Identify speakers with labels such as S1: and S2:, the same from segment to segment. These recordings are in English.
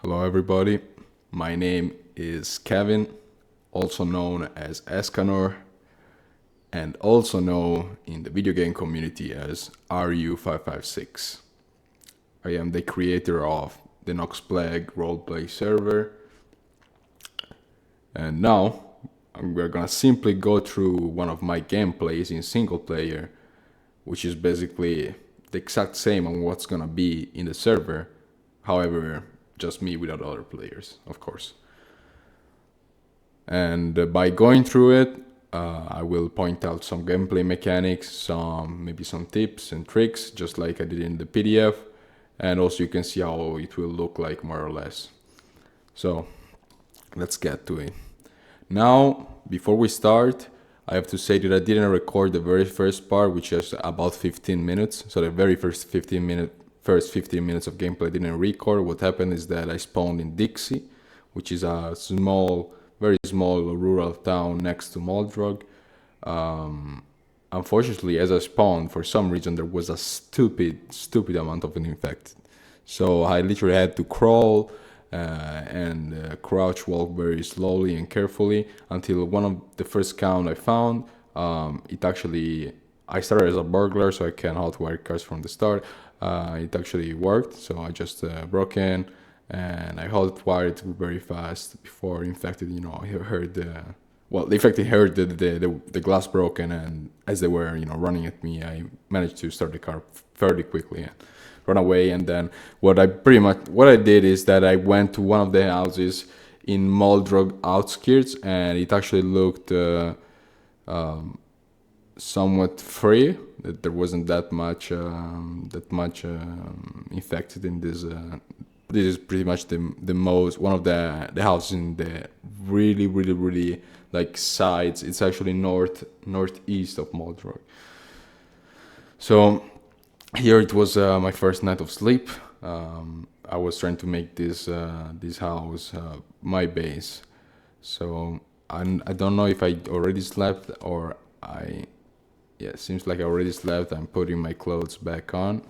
S1: Hello everybody, my name is Kevin, also known as Escanor, and also known in the video game community as RU556. I am the creator of the Knox Roleplay server, and now we're gonna simply go through one of my gameplays in single player, which is basically the exact same on what's gonna be in the server, however, just me without other players, of course. And by going through it, I will point out some gameplay mechanics, maybe some tips and tricks, just like I did in the PDF, and also you can see how it will look like more or less. So let's get to it. Now, before we start, I have to say that I didn't record the very first part, which is about 15 minutes. So the very first 15 minutes of gameplay I didn't record. What happened is that I spawned in Dixie, which is a very small rural town next to Moldrog. Unfortunately, as I spawned, for some reason there was a stupid amount of infected. So I literally had to crawl and crouch walk very slowly and carefully until one of the first count I found. I started as a burglar, so I can hotwire cars from the start. It actually worked, so I just broke in and I hotwired very fast before infected. Heard the infected heard the glass broken, and as they were running at me, I managed to start the car fairly quickly and run away. And then what I did is that I went to one of the houses in Moldrog outskirts, and it actually looked somewhat free. That there wasn't that much infected in this. This is pretty much one of the houses in the really like sides. It's actually northeast of Moldrog. So here it was my first night of sleep. I was trying to make this house my base. So I don't know if I already slept or it seems like I already slept. I'm putting my clothes back on.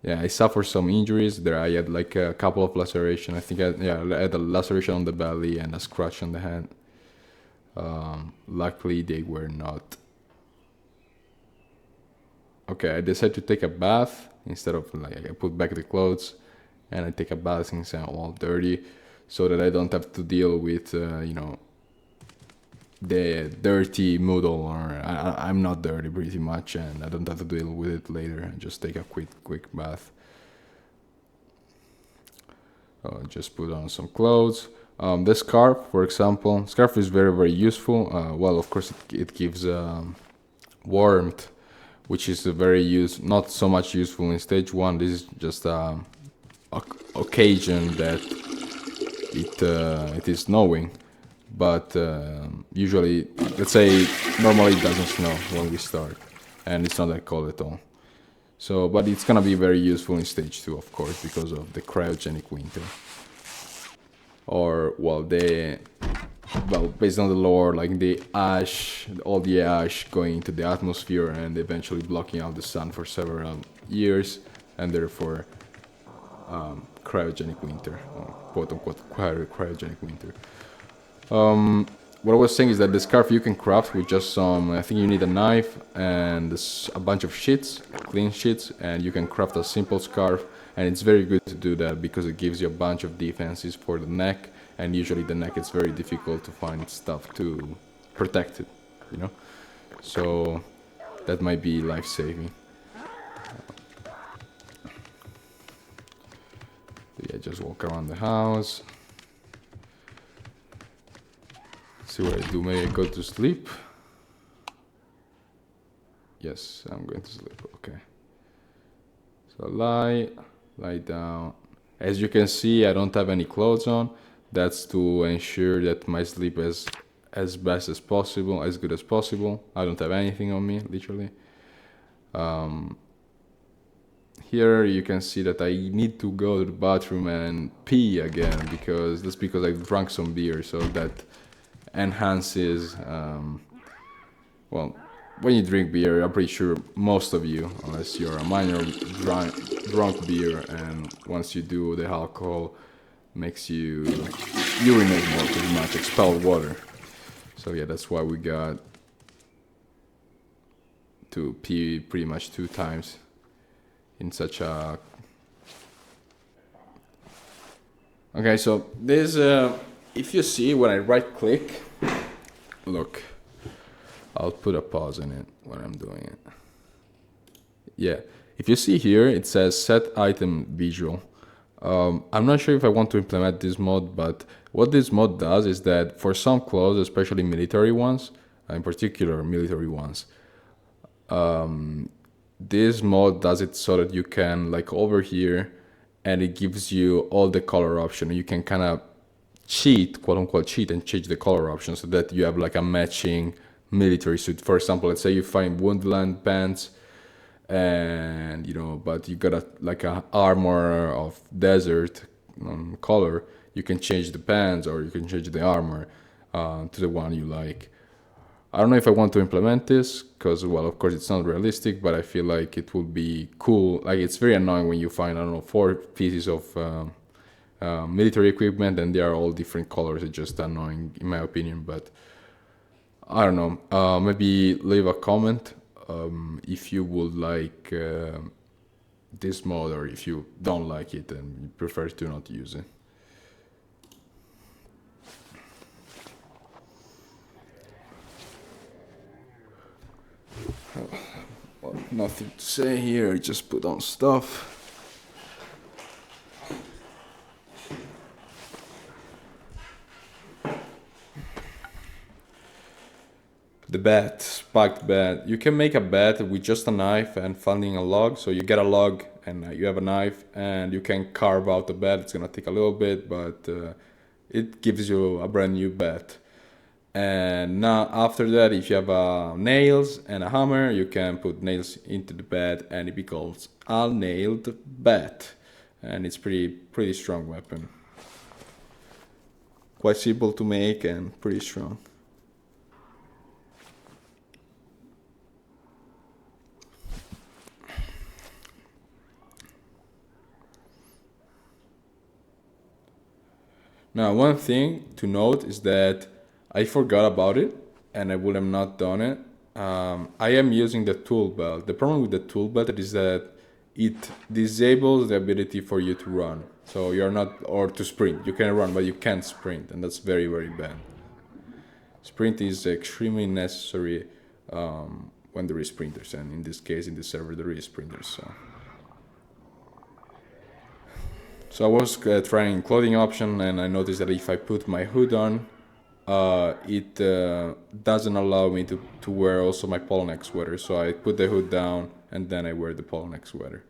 S1: Yeah, I suffered some injuries there. I had like a couple of lacerations. I think I had a laceration on the belly and a scratch on the hand. Luckily, they were not. Okay, I decided to take a bath instead of I put back the clothes and I take a bath since I'm all dirty, so that I don't have to deal with the dirty noodle, or I'm not dirty pretty much, and I don't have to deal with it later. I just take a quick bath. Just put on some clothes. The scarf, for example, is very useful. Of course it gives warmth, which is not so much useful in stage 1. This is just occasion that it is snowing. But usually, let's say, normally it doesn't snow when we start, and it's not that cold at all. So, but it's gonna be very useful in stage 2, of course, because of the cryogenic winter. Or based on the lore, like all the ash going into the atmosphere and eventually blocking out the sun for several years, and therefore cryogenic winter, quote unquote cryogenic winter. What I was saying is that the scarf you can craft with just I think you need a knife and a bunch of clean sheets, and you can craft a simple scarf, and it's very good to do that because it gives you a bunch of defenses for the neck, and usually the neck is very difficult to find stuff to protect it, so that might be life-saving. Just walk around the house. See what I do. May I go to sleep? Yes, I'm going to sleep. Okay. So lie down. As you can see, I don't have any clothes on. That's to ensure that my sleep is as best as possible, as good as possible. I don't have anything on me, literally. Here you can see that I need to go to the bathroom and pee again because I drank some beer, so that enhances when you drink beer, I'm pretty sure most of you, unless you're a minor drunk beer, and once you do, the alcohol makes you urinate more, pretty much expel water. So yeah, that's why we got to pee pretty much 2 times in such a. Okay, so this, if you see when I right click, look, I'll put a pause in it when I'm doing it. Yeah, if you see here, it says set item visual. I'm not sure if I want to implement this mod, but what this mod does is that for some clothes, especially military ones, in particular military ones, this mod does it so that you can, like over here, and it gives you all the color option. You can kind of cheat, quote unquote cheat, and change the color option so that you have like a matching military suit. For example, let's say you find woodland pants, and but you got like a armor of desert color. You can change the pants or you can change the armor to the one you like. I don't know if I want to implement this because, well, of course it's not realistic, but I feel like it would be cool. Like, it's very annoying when you find, I don't know, 4 pieces of military equipment and they are all different colors. It's just annoying in my opinion, but I don't know. Maybe leave a comment if you would like this mod, or if you don't like it and you prefer to not use it. Well, nothing to say here, just put on stuff. The bat, spiked bat. You can make a bat with just a knife and finding a log. So you get a log and you have a knife and you can carve out the bat. It's gonna take a little bit, but it gives you a brand new bat. And now after that, if you have nails and a hammer, you can put nails into the bat and it becomes a nailed bat. And it's pretty strong weapon. Quite simple to make and pretty strong. Now, one thing to note is that I forgot about it and I would have not done it. I am using the tool belt. The problem with the tool belt is that it disables the ability for you to run. So you're not, or to sprint. You can run, but you can't sprint, and that's very, very bad. Sprint is extremely necessary when there is sprinters, and in this case, in this server, there is sprinters. So I was trying clothing option, and I noticed that if I put my hood on, it doesn't allow me to wear also my polo neck sweater. So I put the hood down and then I wear the polo neck sweater.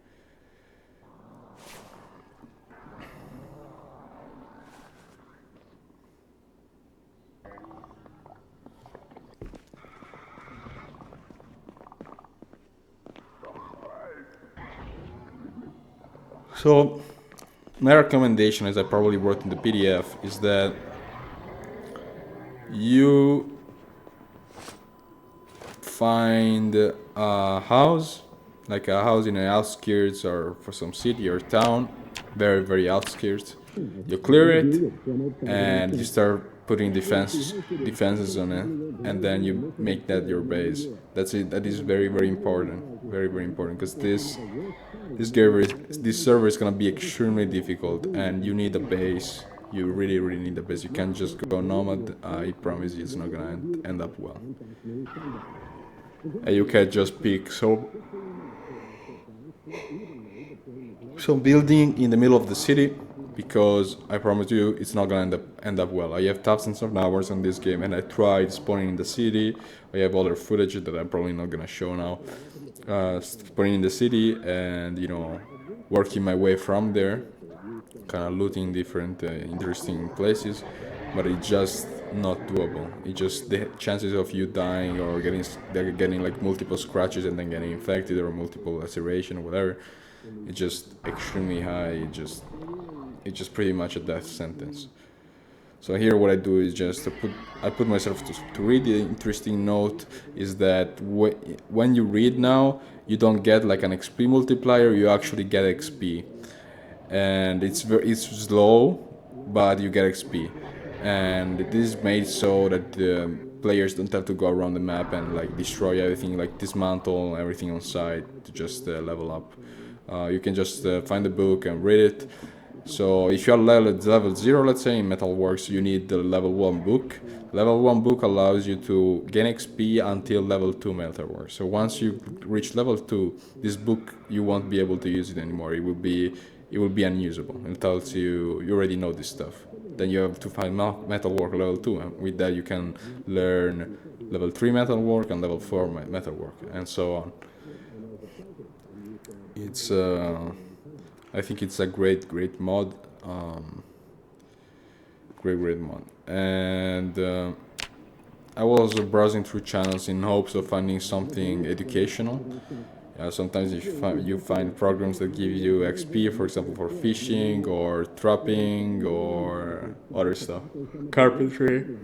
S1: So my recommendation, as I probably wrote in the PDF, is that you find a house, like a house in the outskirts or for some city or town, very, very outskirts. You clear it and you start putting defenses on it, and then you make that your base. That's it. That is very, very important. Very, very important, because this server is gonna be extremely difficult, and you need a base. You really, really need a base. You can't just go nomad. I promise you, it's not gonna end up well. And you can't just pick some building in the middle of the city, because I promise you, it's not gonna end up well. I have thousands of hours on this game, and I tried spawning in the city. I have other footage that I'm probably not gonna show now. Spawning in the city and working my way from there, kind of looting different interesting places, but it's just not doable. It just, the chances of you dying or getting like multiple scratches and then getting infected, or multiple laceration or whatever, it's just extremely high. It's just pretty much a death sentence. So here what I do is just I put myself to read. The interesting note is that when you read now, you don't get like an XP multiplier, you actually get XP. And it's slow, but you get XP. And this is made so that the players don't have to go around the map and like destroy everything, like dismantle everything on site to just level up. You can just find the book and read it. So if you're level 0, let's say in Metalworks, you need the level 1 book. Level 1 book allows you to gain XP until level 2 Metalworks. So once you reach level 2, this book, you won't be able to use it anymore. It will be unusable. It tells you already know this stuff. Then you have to find Metalwork level 2, and with that you can learn level 3 Metalwork and level 4 Metalwork, and so on. It's I think it's a great mod, great mod. And I was browsing through channels in hopes of finding something educational. Sometimes you find programs that give you XP, for example, for fishing or trapping or other stuff. Carpentry.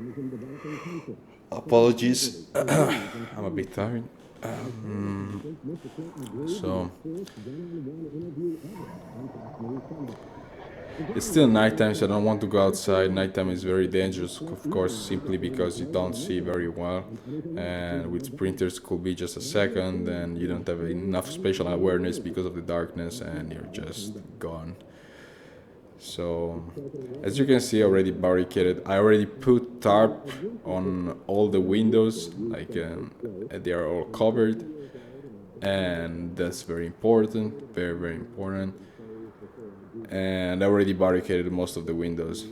S1: Apologies, I'm a bit tired. So it's still nighttime, so I don't want to go outside. Nighttime is very dangerous, of course, simply because you don't see very well, and with sprinters it could be just a second, and you don't have enough spatial awareness because of the darkness, and you're just gone. So, as you can see, already barricaded. I already put tarp on all the windows, like they are all covered, and that's very important, very important. And I already barricaded most of the windows.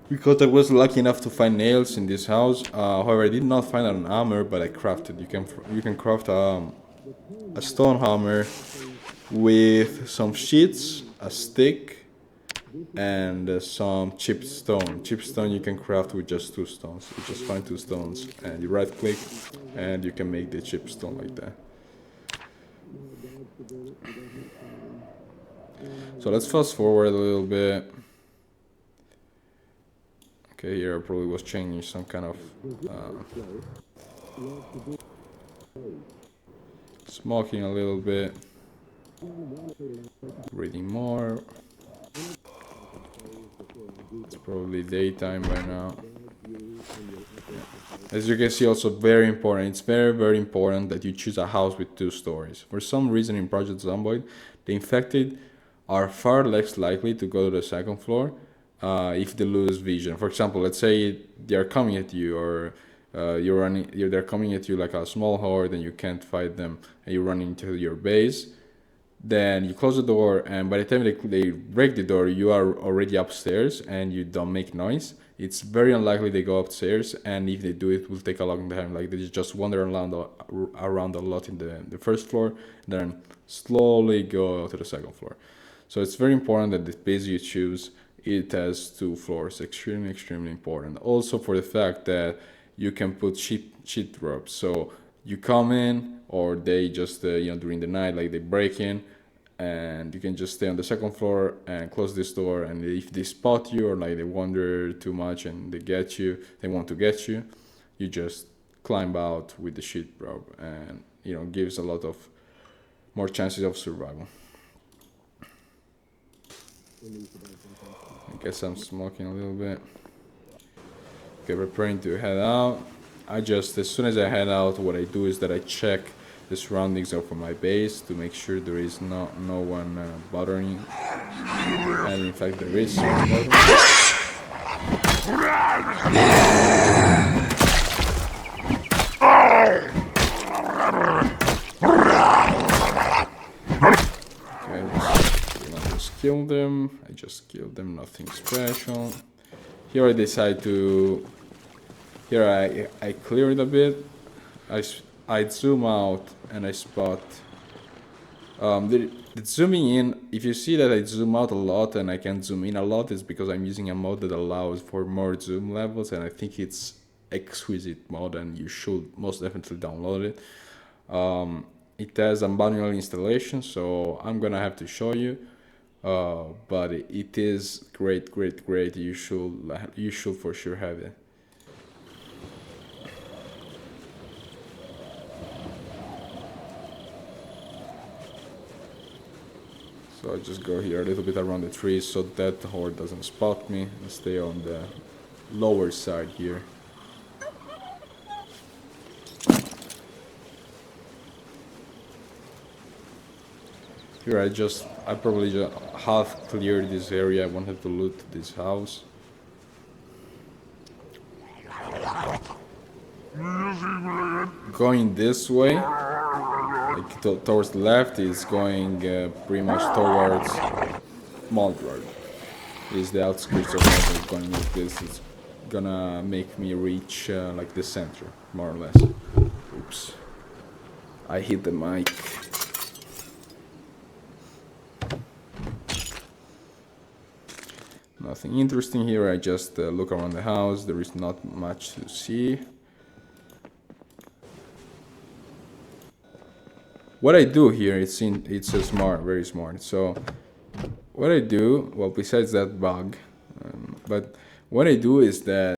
S1: Because I was lucky enough to find nails in this house. However, I did not find an hammer, but I crafted. You can craft a stone hammer with some sheets, a stick, and some chipped stone. Chipped stone you can craft with just 2 stones. You just find 2 stones and you right click and you can make the chipped stone like that. So let's fast forward a little bit. Okay, here I probably was changing some kind of smoking a little bit, reading more. It's probably daytime by now. As you can see, also very important. It's very important that you choose a house with 2 stories. For some reason in Project Zomboid, the infected are far less likely to go to the 2nd floor if they lose vision. For example, let's say they're coming at you, or they're coming at you like a small horde and you can't fight them, and you run into your base. Then you close the door, and by the time they break the door, you are already upstairs and you don't make noise. It's very unlikely they go upstairs, and if they do, it will take a long time. Like they just wander around a lot in the 1st floor, then slowly go to the 2nd floor. So it's very important that the base you choose, it has 2 floors. Extremely important. Also for the fact that you can put cheat ropes. So you come in, or they just during the night, like they break in, and you can just stay on the 2nd floor and close this door, and if they spot you, or like they wander too much and they want to get you, you just climb out with the sheet rope, and gives a lot of more chances of survival. I guess I'm smoking a little bit. Okay, preparing to head out. As soon as I head out, what I do is that I check the surroundings of my base to make sure there is no one bothering. And in fact, there is someone bothering. Kill them. I just killed them, nothing special. Here I decide to... Here I clear it a bit. I zoom out and I spot... the zooming in, if you see that I zoom out a lot and I can zoom in a lot, it's because I'm using a mode that allows for more zoom levels, and I think it's exquisite mode and you should most definitely download it. it has a manual installation, so I'm gonna have to show you. But it is great. You should for sure have it. So I just go here a little bit around the trees so that the horde doesn't spot me, and stay on the lower side here. Here I probably just half cleared this area. I wanted to loot this house. Going this way, like towards the left, is going pretty much towards Moldrug. Is the outskirts of Moldrug. Going like this, it's gonna make me reach like the center, more or less. Oops, I hit the mic. Nothing interesting here. I just look around the house. There is not much to see. What I do here, it's a smart, very smart. So what I do, well, besides that bug, but what I do is that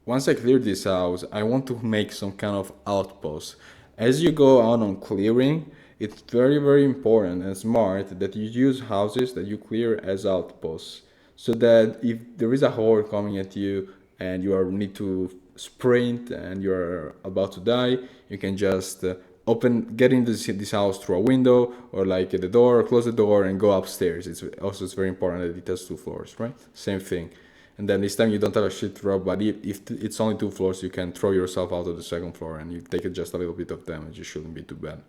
S1: once I clear this house, I want to make some kind of outpost. As you go on clearing, it's very important and smart that you use houses that you clear as outposts, so that if there is a horde coming at you and need to sprint and you're about to die, you can just get into this house through a window, or like at the door, close the door and go upstairs. It's very important that it has 2 floors, right? Same thing. And then this time you don't have a shit throw, but if it's only 2 floors, you can throw yourself out of the 2nd floor and you take just a little bit of damage. It shouldn't be too bad.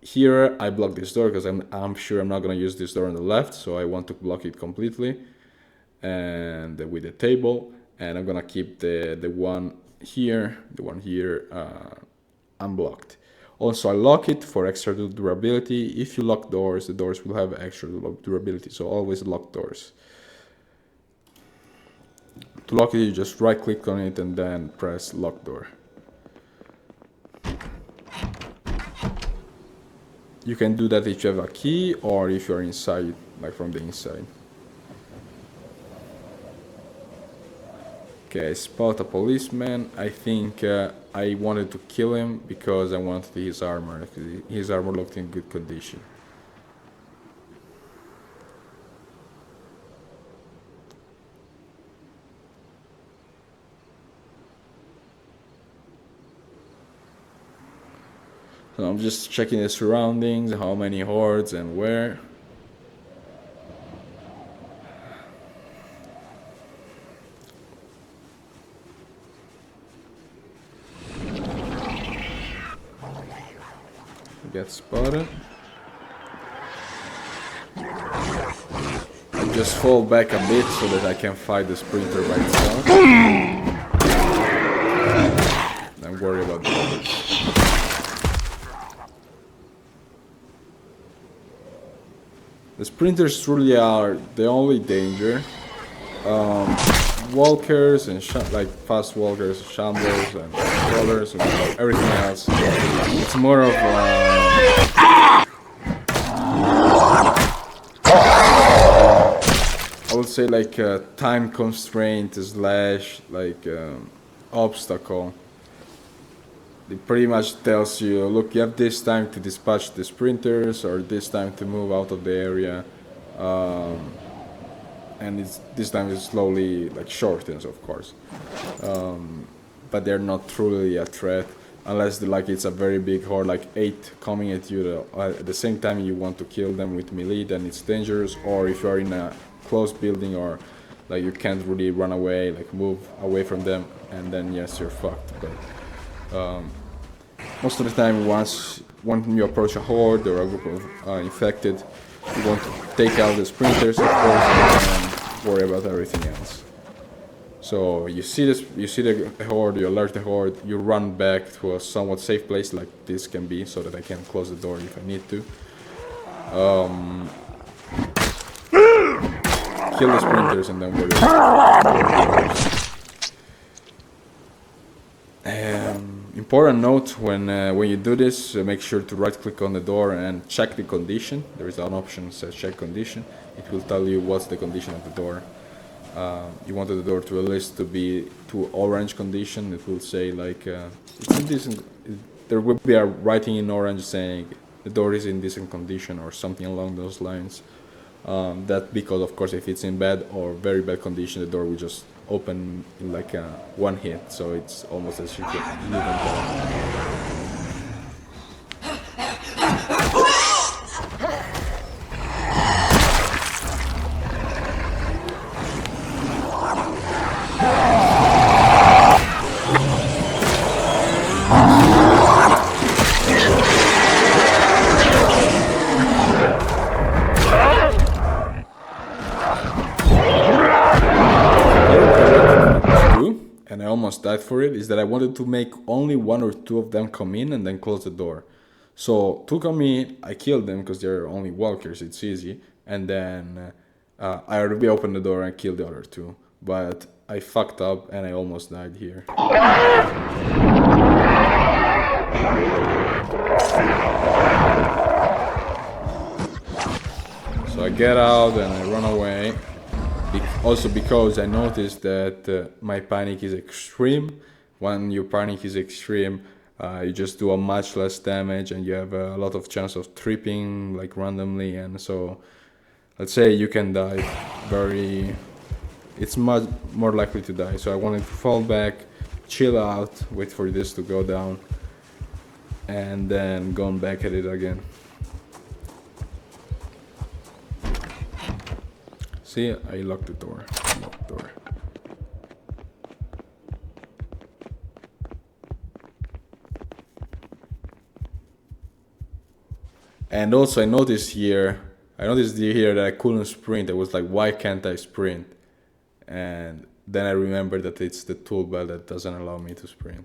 S1: Here I block this door because I'm sure I'm not gonna use this door on the left, so I want to block it completely, and with the table, and I'm gonna keep the one here unblocked. Also, I lock it for extra durability. If you lock doors, the doors will have extra durability, so always lock doors. To lock it, you just right click on it and then press lock door. You can do that if you have a key or if you're inside, like from the inside. Okay, I spot a policeman. I think I wanted to kill him because I wanted his armor. His armor looked in good condition. So I'm just checking the surroundings, how many hordes and where. Get spotted. I just fall back a bit so that I can fight the sprinter by itself. Don't worry about that. The sprinters truly are the only danger. Walkers and like fast walkers, shamblers and crawlers and everything else. It's more of I would say like a time constraint / like obstacle. It pretty much tells you, look, you have this time to dispatch the sprinters or this time to move out of the area, and this time is slowly like shortens, of course, but they're not truly a threat unless it's a very big horde, like 8 coming at you at the same time. You want to kill them with melee, then it's dangerous. Or if you're in a closed building or like you can't really run away, like move away from them, and then yes, you're fucked. But most of the time, when you approach a horde or a group of infected, you want to take out the sprinters, of course, and worry about everything else. So you see the horde, you alert the horde, you run back to a somewhat safe place like this can be, so that I can close the door if I need to. Kill the sprinters and then worry about it. Important note, when you do this, make sure to right click on the door and check the condition. There is an option that says check condition. It will tell you what's the condition of the door. You wanted the door to at least to be to orange condition. It will say like it's in decent. There will be a writing in orange saying the door is in decent condition or something along those lines. That because of course if it's in bad or very bad condition, the door will just open in like one hit. So it's almost as if you leave it. And I almost died for it, is that I wanted to make only one or two of them come in and then close the door. So two come in, I killed them because they're only walkers, it's easy, and then I already opened the door and killed the other two. But I fucked up and I almost died here. So I get out and I run away. Also because I noticed that my panic is extreme. When your panic is extreme, you just do a much less damage and you have a lot of chance of tripping like randomly, and so let's say you can die it's much more likely to die. So I wanted to fall back, chill out, wait for this to go down, and then go back at it again. See, I locked the door. And also I noticed here that I couldn't sprint. I was like, why can't I sprint? And then I remembered that it's the tool belt that doesn't allow me to sprint.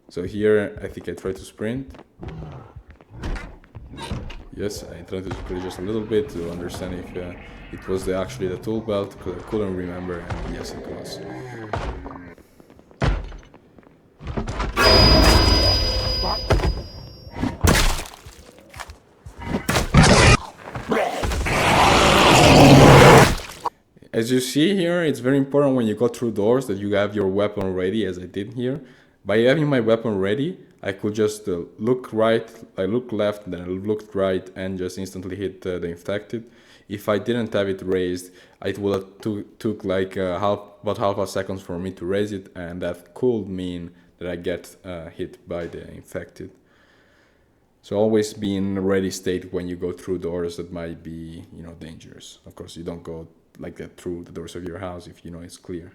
S1: So here, I think I tried to sprint. Yes, I tried to sprint just a little bit to understand if it was actually the tool belt, because I couldn't remember, and yes, it was. As you see here, it's very important when you go through doors that you have your weapon ready, as I did here. By having my weapon ready, I could just look right, I looked left, then I looked right, and just instantly hit the infected. If I didn't have it raised, it would have took like about half a second for me to raise it, and that could mean that I get hit by the infected. So always be in a ready state when you go through doors that might be, dangerous. Of course, you don't go like that through the doors of your house if you know it's clear.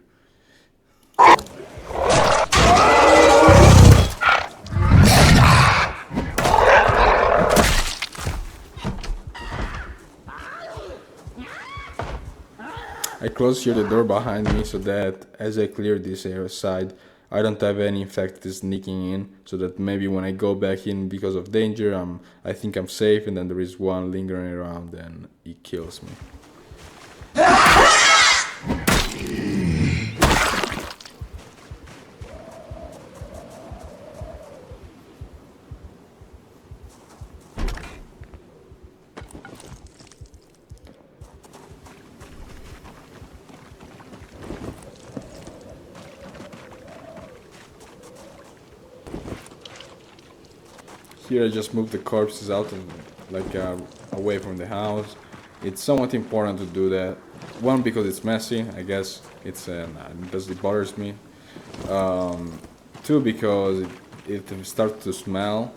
S1: I close here the door behind me so that as I clear this area side, I don't have any infected sneaking in, so that maybe when I go back in because of danger, I think I'm safe, and then there is one lingering around and he kills me. Here I just moved the corpses out of, away from the house. It's somewhat important to do that. One, because it's messy, I guess it bothers me. Two, because it starts to smell,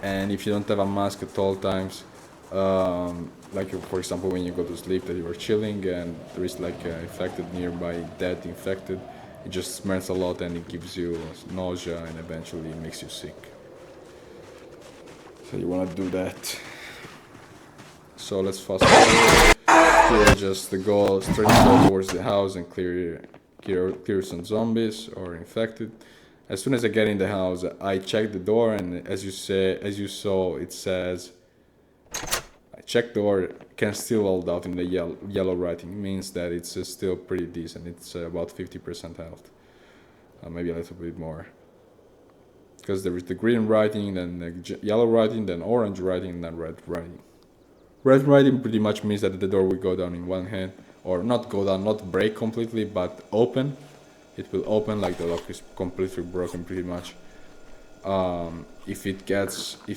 S1: and if you don't have a mask at all times, like for example when you go to sleep that you are chilling and there is like infected nearby, dead infected, it just smells a lot and it gives you nausea and eventually it makes you sick. So you want to do that. So let's fast forward. Here just the goal, straight go towards the house and clear some zombies or infected. As soon as I get in the house, I check the door, and as you saw, it says I checked door, can still hold out in the yellow writing. It means that it's still pretty decent. It's about 50% health, maybe a little bit more. Because there is the green writing, then the yellow writing, then orange writing, and then red writing. Red writing pretty much means that the door will go down in one hand, or not go down, not break completely, but open. It will open like the lock is completely broken pretty much. If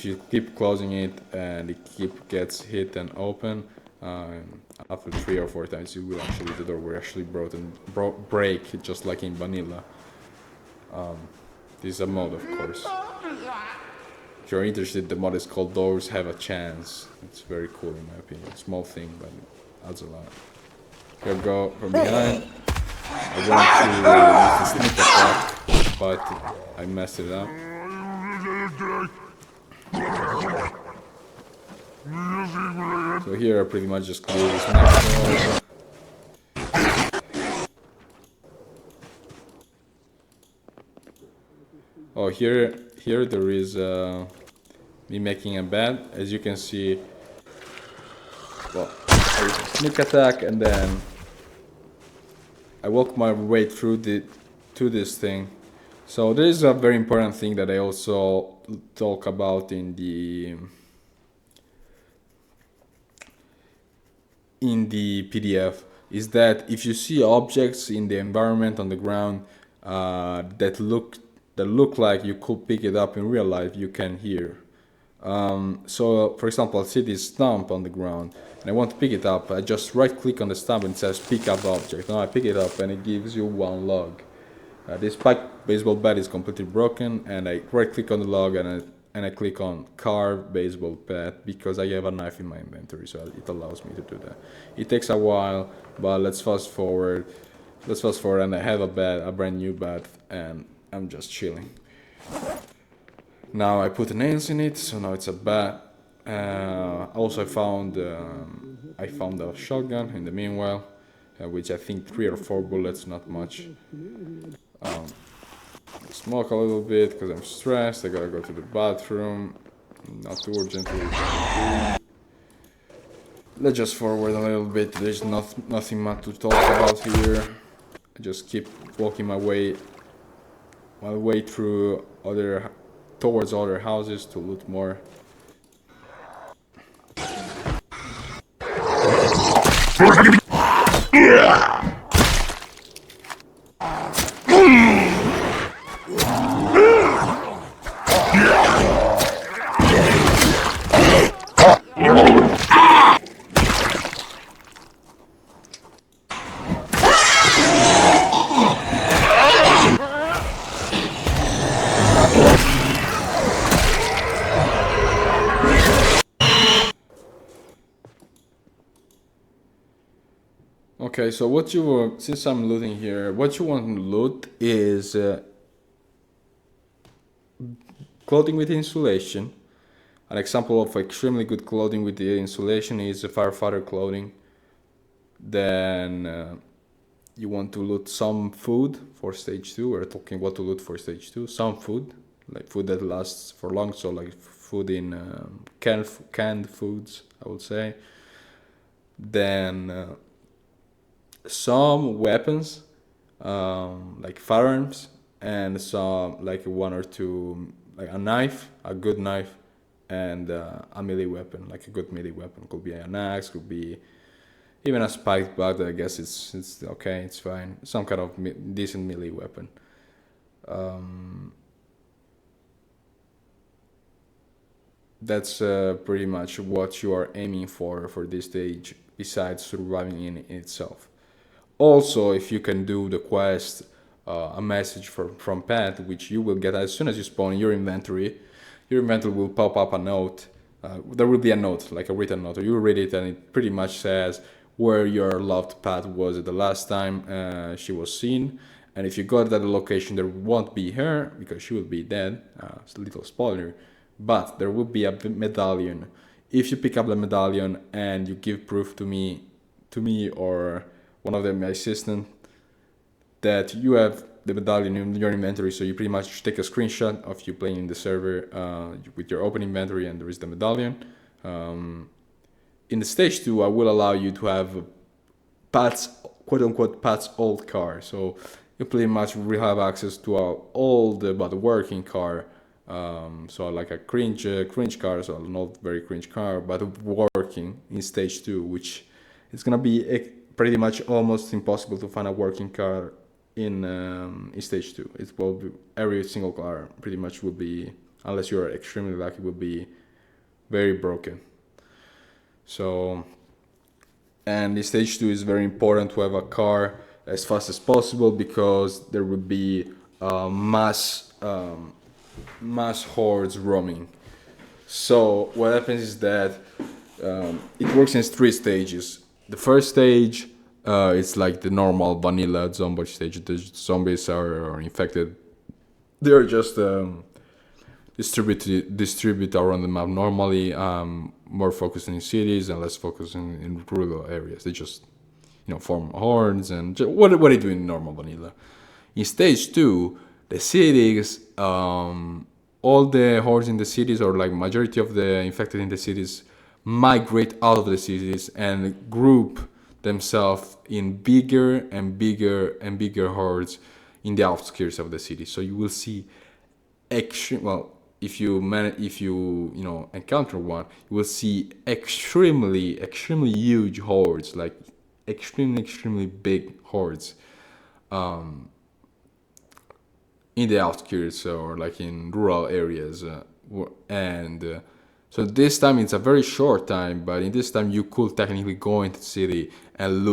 S1: you keep closing it and it gets hit and open, after 3 or 4 times, the door will actually break, just like in vanilla. This is a mod, of course. If you're interested, the mod is called Doors Have a Chance. It's very cool in my opinion. Small thing, but it adds a lot. Here we go from behind. I want to use the sneak attack, but I messed it up. So here I pretty much just clear this next door. Oh, here there is me making a bed. As you can see, well, there's a sneak attack, and then I walk my way through to this thing. So there is a very important thing that I also talk about in the PDF, is that if you see objects in the environment on the ground that look like you could pick it up in real life, you can hear. So for example, I see this stump on the ground and I want to pick it up. I just right click on the stump and it says pick up object. Now I pick it up and it gives you 1 log. This baseball bat is completely broken, and I right click on the log and I click on carve baseball bat because I have a knife in my inventory, so it allows me to do that. It takes a while, but let's fast forward and I have a brand new bat, and I'm just chilling. Now I put the nails in it, so now it's a bat. Also I found a shotgun in the meanwhile, which I think 3 or 4 bullets, not much. Smoke a little bit because I'm stressed. I gotta go to the bathroom. Not too urgently. Let's just forward a little bit. There's nothing much to talk about here. I just keep walking my way through towards other houses to loot more. Okay, so since I'm looting here, what you want to loot is clothing with insulation. An example of extremely good clothing with the insulation is firefighter clothing. Then you want to loot some food for stage 2. We're talking what to loot for stage 2. Some food, like food that lasts for long, so like food in canned foods, I would say. Then some weapons, like firearms, and some like 1 or 2, like a knife, a good knife, and a melee weapon, like a good melee weapon. Could be an axe, could be even a spiked bat. I guess it's okay, it's fine. Some kind of decent melee weapon. That's pretty much what you are aiming for this stage, besides surviving in itself. Also, if you can do the quest, a message from Pat, which you will get as soon as you spawn in your inventory will pop up a note. There will be a note, like a written note. You read it and it pretty much says where your loved Pat was the last time she was seen. And if you got that location, there won't be her because she will be dead. It's a little spoiler. But there will be a medallion. If you pick up the medallion and you give proof to me or one of my assistant that you have the medallion in your inventory, so you pretty much take a screenshot of you playing in the server with your open inventory and there is the medallion. In the stage 2, I will allow you to have Pat's, quote unquote, Pat's old car. So you pretty much will have access to our old but working car. So like a cringe car, so not very cringe car, but working in stage 2, which is gonna be pretty much almost impossible to find a working car in stage 2. It will be, every single car pretty much will be, unless you're extremely lucky, will be very broken. So, and in stage 2 is very important to have a car as fast as possible, because there will be mass hordes roaming. So what happens is that it works in 3 stages. The first stage, it's like the normal vanilla zombie stage. The zombies are infected. They are just distribute around the map. Normally, more focused in cities and less focused in rural areas. They just, form hordes and what are they doing in normal vanilla. In stage 2, the cities, all the hordes in the cities, or like majority of the infected in the cities, migrate out of the cities and group themselves in bigger and bigger and bigger hordes in the outskirts of the city. So you will see if you encounter one, you will see extremely huge hordes, like extremely big hordes, in the outskirts or like in rural areas, and so this time it's a very short time, but in this time you could technically go into the city and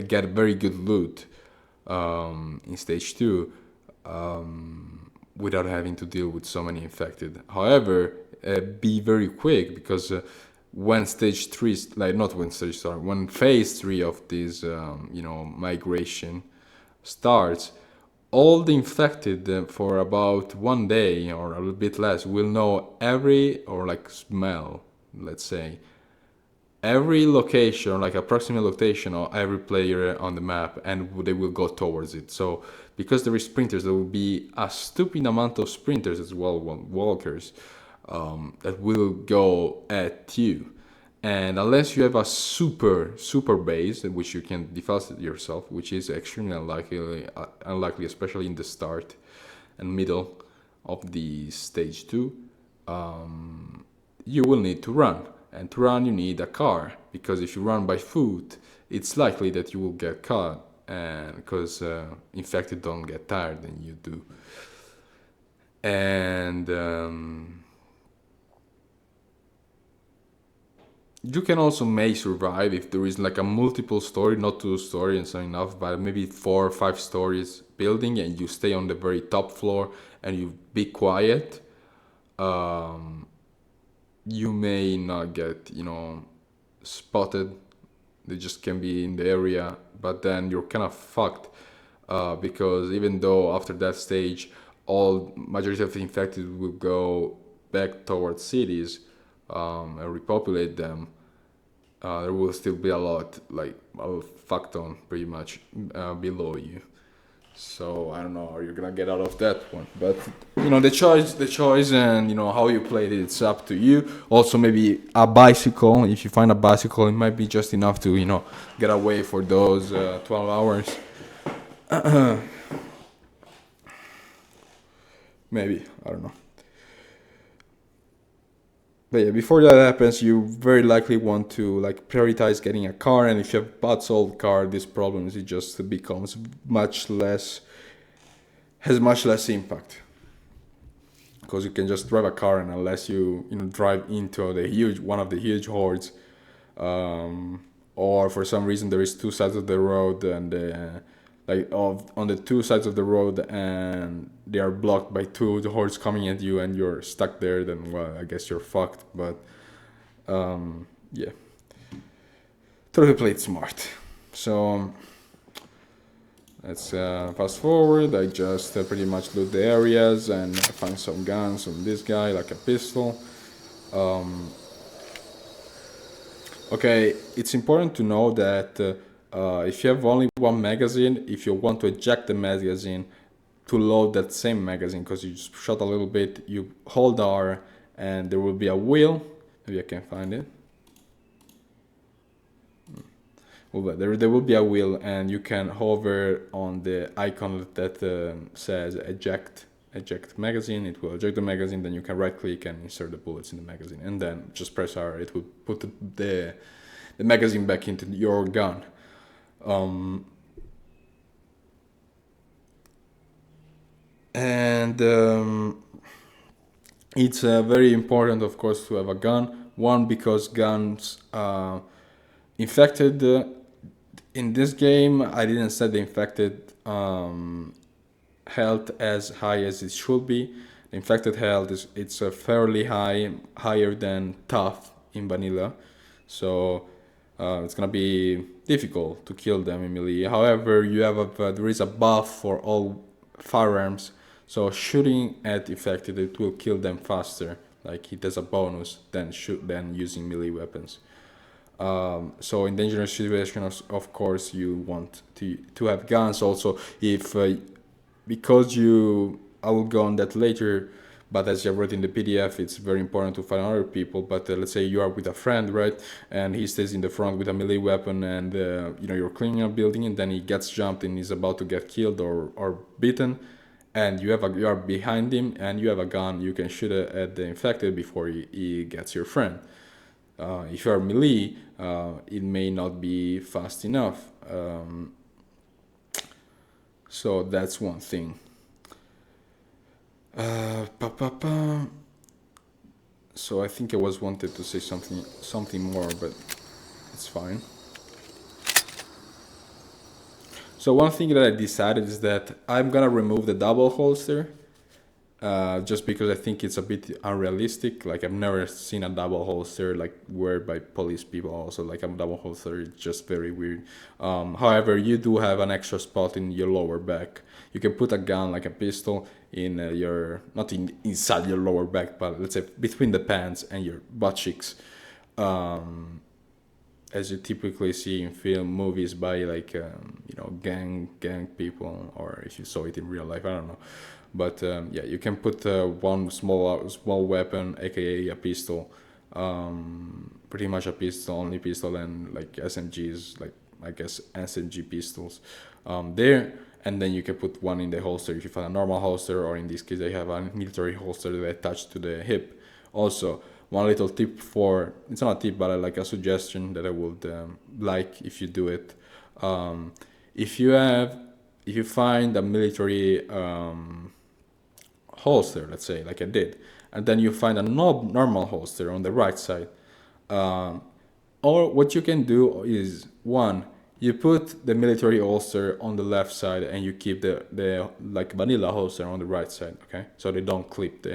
S1: get very good loot in stage 2, without having to deal with so many infected. However, be very quick, because when stage 3, when phase 3 of this migration starts, all the infected for about 1 day or a little bit less will know smell, let's say, every location, like approximate location of every player on the map, and they will go towards it. So because there is sprinters, there will be a stupid amount of sprinters as well, walkers, that will go at you. And unless you have a super base, which you can defuse it yourself, which is extremely unlikely, especially in the start and middle of the stage 2, you will need to run. And to run, you need a car, because if you run by foot, it's likely that you will get caught, and because infected don't get tired, and you do. And you can also may survive if there is like a multiple story, not 2 story and so enough, but maybe 4 or 5 stories building, and you stay on the very top floor and you be quiet. You may not get spotted. They just can be in the area, but then you're kind of fucked, because even though after that stage all majority of the infected will go back towards cities, and repopulate them, there will still be a lot, like a fuck ton pretty much below you. So I don't know how you're gonna get out of that one, but the choice, and how you played it, it's up to you. Also, maybe a bicycle. If you find a bicycle, it might be just enough to get away for those 12 hours. Maybe, I don't know. But yeah, before that happens, you very likely want to prioritize getting a car, and if you have Pat's old car, these problems, it just becomes has much less impact, because you can just drive a car, and unless you drive into one of the huge hordes, or for some reason there is 2 sides of the road, and on the 2 sides of the road, and they are blocked by 2 hordes coming at you, and you're stuck there, then well, I guess you're fucked. But yeah, try to play it smart. So let's fast forward. I just pretty much loot the areas, and I find some guns from this guy, like a pistol. Okay, it's important to know that if you have only 1 magazine, if you want to eject the magazine to load that same magazine, because you just shot a little bit, you hold R, and there will be a wheel. Maybe I can find it. Well, there will be a wheel, and you can hover on the icon that says eject magazine. It will eject the magazine. Then you can right click and insert the bullets in the magazine, and then just press R. It will put the magazine back into your gun. And it's very important, of course, to have a gun. One, because guns infected. In this game, I didn't set the infected health as high as it should be. The infected health is it's fairly high, higher than tough in vanilla, so it's gonna be difficult to kill them in melee. However, you have there is a buff for all firearms, so shooting at infected it will kill them faster. Like it has a bonus than using melee weapons. So in dangerous situations, of course, you want to have guns. Also, if because I will go on that later. But as I wrote in the PDF, it's very important to find other people. But let's say you are with a friend, right? And he stays in the front with a melee weapon, and you're cleaning a building, and then he gets jumped and is about to get killed or beaten, and you are behind him, and you have a gun. You can shoot at the infected before he gets your friend. If you are melee, it may not be fast enough. So that's one thing. So I think I was wanted to say something more, but it's fine. So one thing that I decided is that I'm gonna remove the double holster, just because I think it's a bit unrealistic. Like I've never seen a double holster like worn by police people. Also, like a double holster, it's just very weird. However, you do have an extra spot in your lower back. You can put a gun like a pistol in not inside your lower back, but let's say between the pants and your butt cheeks, as you typically see in film movies by like gang people, or if you saw it in real life, I don't know. But yeah, you can put one small weapon, aka a pistol, pretty much a pistol, only pistol, and like SMGs, like I guess SMG pistols, there, and then you can put one in the holster if you find a normal holster, or in this case, I have a military holster that I attach to the hip. Also, one little tip it's not a tip, but like a suggestion that I would like if you do it. If you find a military holster, let's say, like I did, and then you find a normal holster on the right side, or what you can do is, one, you put the military holster on the left side and you keep the like vanilla holster on the right side, okay? So they don't clip,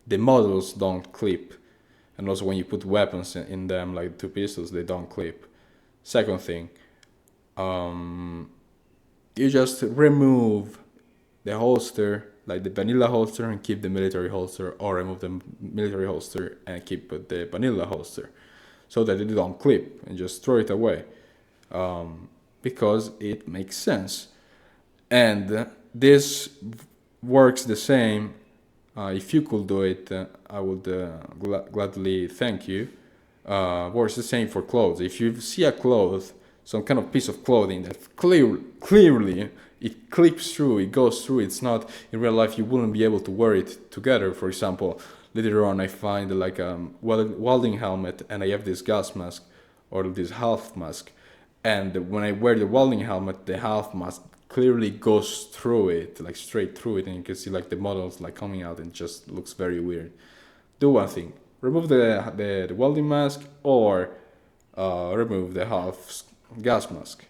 S1: the models don't clip. And also when you put weapons in them, like two pistols, they don't clip. Second thing, you just remove the holster, like the vanilla holster, and keep the military holster, or remove the military holster and keep the vanilla holster, so that it don't clip, and just throw it away, because it makes sense. And this works the same. If you could do it, I would gladly thank you. Works the same for clothes. If you see a cloth, some kind of piece of clothing that clearly it clips through, it goes through, it's not, in real life you wouldn't be able to wear it together. For example, later on I find like a welding helmet, and I have this gas mask, or this half mask, and when I wear the welding helmet, the half mask clearly goes through it, like straight through it, and you can see like the models like coming out, and it just looks very weird. Do one thing: remove the welding mask, or remove the half gas mask.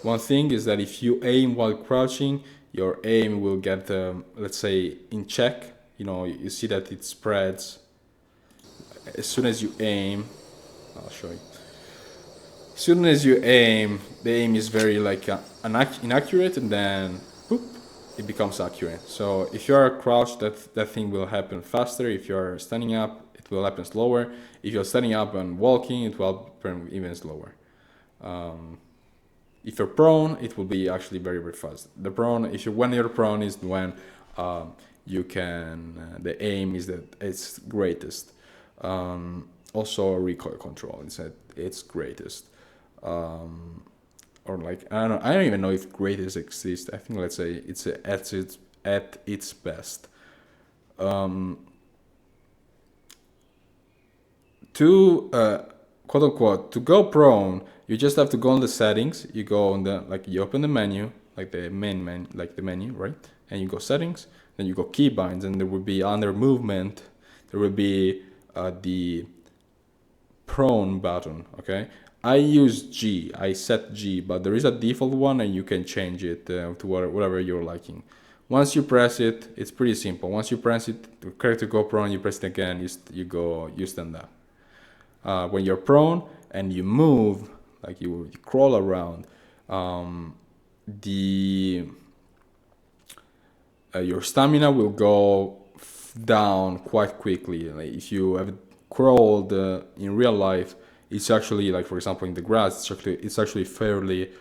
S1: One thing is that if you aim while crouching, your aim will get, let's say, in check. You see that it spreads. As soon as you aim, I'll show you. As soon as you aim, the aim is very like inaccurate, and then boop, it becomes accurate. So if you are crouched, that thing will happen faster. If you are standing up, it will happen slower. If you're standing up and walking, it will happen even slower. if you're prone, it will be actually very, very fast. The prone, when you're prone is when you can, the aim is that it's greatest. Also recoil control is at its greatest. Or like, I don't even know if greatest exists. I think, let's say it's at its best. To quote unquote, to go prone, you just have to go on the settings. You go on the, like, you open the menu, like the main menu, like the menu, right? And you go settings, then you go keybinds, and there will be under movement, there will be the prone button. Okay, I use G, I set G, but there is a default one, and you can change it to whatever you're liking. Once you press it, it's pretty simple. Once you press it, the character go prone, you press it again, you stand up. When you're prone and you move, like you crawl around, your stamina will go down quite quickly. Like if you have crawled in real life, it's actually, like, for example, in the grass, it's actually fairly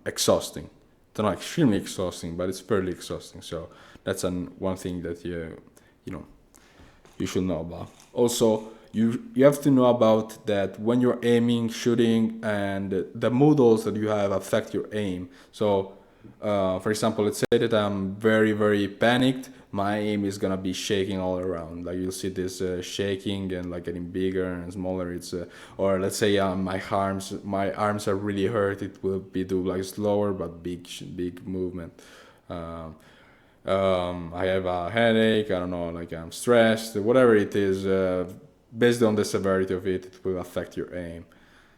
S1: exhausting. It's not extremely exhausting, but it's fairly exhausting. So that's one thing that you should know about. Also, you have to know about that when you're aiming, shooting, and the modals that you have affect your aim. So, for example, let's say that I'm very, very panicked. My aim is gonna be shaking all around. Like you'll see this shaking and like getting bigger and smaller. Or let's say my arms are really hurt. It will be do like slower but big movement. I have a headache. I don't know, like I'm stressed. Whatever it is, based on the severity of it, it will affect your aim.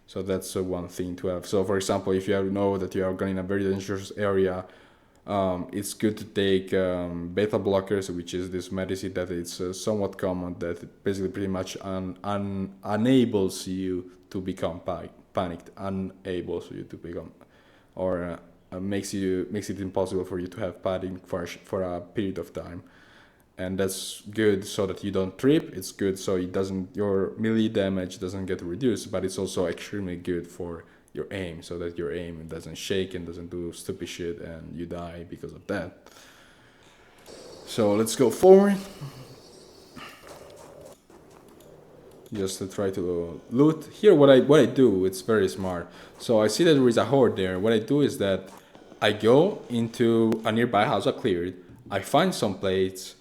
S1: So that's one thing to have. So for example, if you know that you are going in a very dangerous area, it's good to take beta blockers, which is this medicine that it's somewhat common, that basically pretty much enables you to become panicked, enables you to become, or makes it impossible for you to have padding for a period of time. And that's good so that you don't trip. It's good so your melee damage doesn't get reduced, but it's also extremely good for your aim, so that your aim doesn't shake and doesn't do stupid shit and you die because of that. So let's go forward. Just to try to loot. Here what I do, it's very smart. So I see that there is a horde there. What I do is that I go into a nearby house I cleared, I find some plates,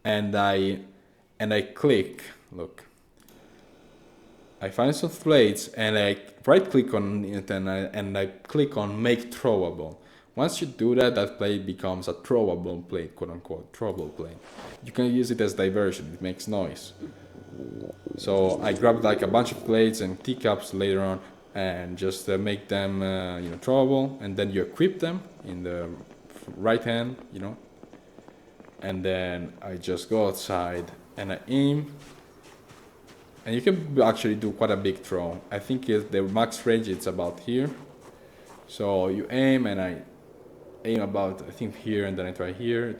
S1: and I click, look. I find some plates and I right click on it and I click on make throwable. Once you do that, that plate becomes a throwable plate, quote unquote, throwable plate. You can use it as diversion, it makes noise. So I grabbed like a bunch of plates and teacups later on and just make them throwable, and then you equip them in the right hand, and then I just go outside and I aim, and you can actually do quite a big throw. I think the max range it's about here. So you aim, and I aim about, I think, here, and then I try here.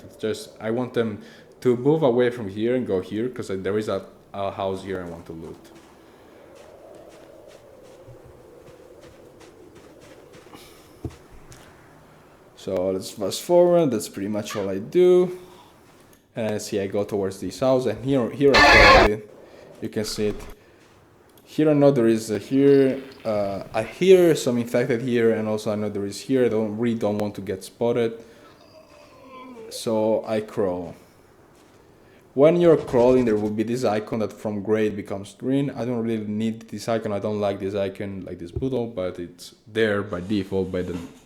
S1: I want them to move away from here and go here, because there is a house here I want to loot. So let's fast forward. That's pretty much all I do. And see, I go towards this house, and here I it. You can see it. Here I know there is I hear some infected here, and also I know there is here. I really don't want to get spotted, so I crawl. When you're crawling, there will be this icon that from gray becomes green. I don't really need this icon. I don't like this icon, like this bottle, but it's there by default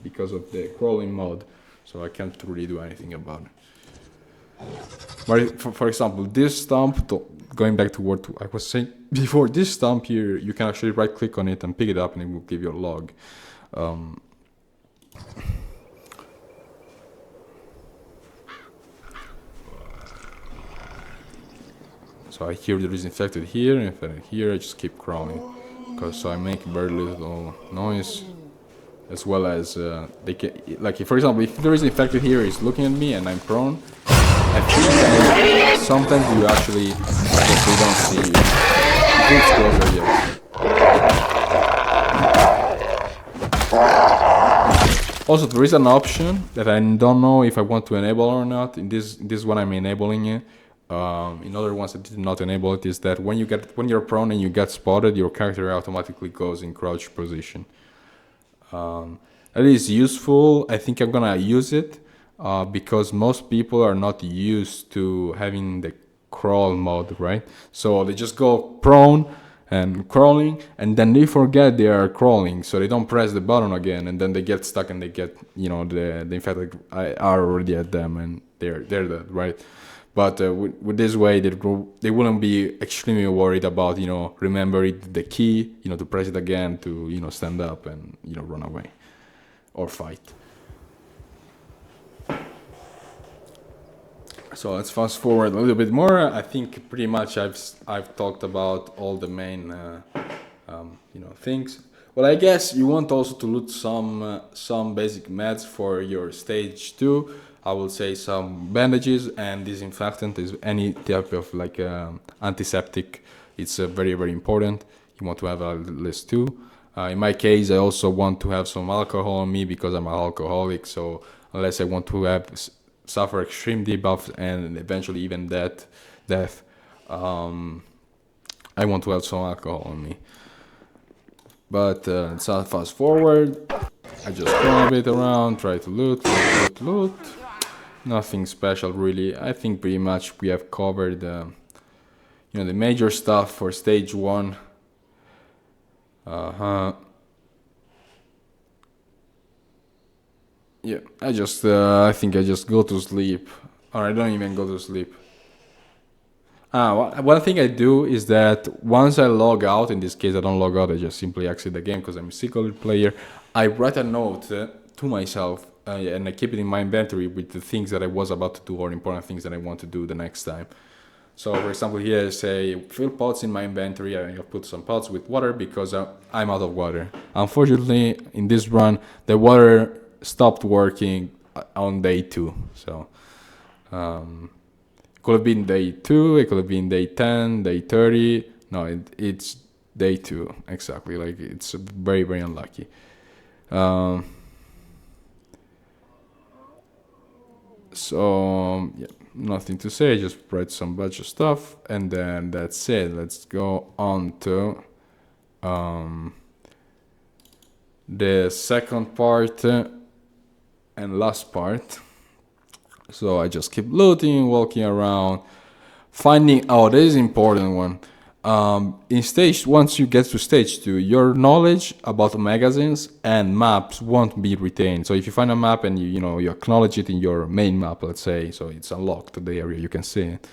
S1: because of the crawling mode, so I can't really do anything about it. But for example, this stump, going back to what I was saying before, this stump here, you can actually right click on it and pick it up, and it will give you a log. So I hear there is infected here, infected here, I just keep crawling, so I make very little noise. As well as they can, like, for example, if there is infected here, is looking at me and I'm prone, I think sometimes you actually, they don't see you. It's closer, yes. Also, there is an option that I don't know if I want to enable or not. In this one, I'm enabling it. In other ones, I did not enable it. Is that when you're prone and you get spotted, your character automatically goes in crouch position. That is useful. I think I'm gonna use it because most people are not used to having the crawl mode, right? So they just go prone and crawling, and then they forget they are crawling, so they don't press the button again, and then they get stuck and they get, the infected are already at them, and they're dead, right? But with this way, they wouldn't be extremely worried about, remembering the key, to press it again to, stand up and, run away or fight. So let's fast forward a little bit more. I think pretty much I've talked about all the main things. Well, I guess you want also to loot some basic meds for your stage 2. I will say some bandages and disinfectant is any type of antiseptic. It's very, very important. You want to have at least 2. In my case, I also want to have some alcohol on me because I'm an alcoholic. So unless I want to suffer extreme debuffs and eventually even death, I want to have some alcohol on me. But let's fast forward. I just go a bit around, try to loot. Nothing special really. I think pretty much we have covered the major stuff for stage 1. Yeah, I think I just go to sleep. Or I don't even go to sleep. One thing I do is that once I log out, in this case I don't log out, I just simply exit the game because I'm a single player. I write a note to myself and I keep it in my inventory with the things that I was about to do or important things that I want to do the next time. So for example here I say fill pots in my inventory. I have put some pots with water because I'm out of water. Unfortunately in this run the water stopped working on day 2. So it could have been day 2, it could have been day 10, day 30. No, it's day 2 exactly. Like it's very, very unlucky. So yeah, nothing to say. Just write some bunch of stuff, and then that's it. Let's go on to the second part and last part. So I just keep looting, walking around, finding. Oh, this is an important one. Once you get to stage 2, your knowledge about magazines and maps won't be retained. So if you find a map and you acknowledge it in your main map, let's say, so it's unlocked to the area, you can see it.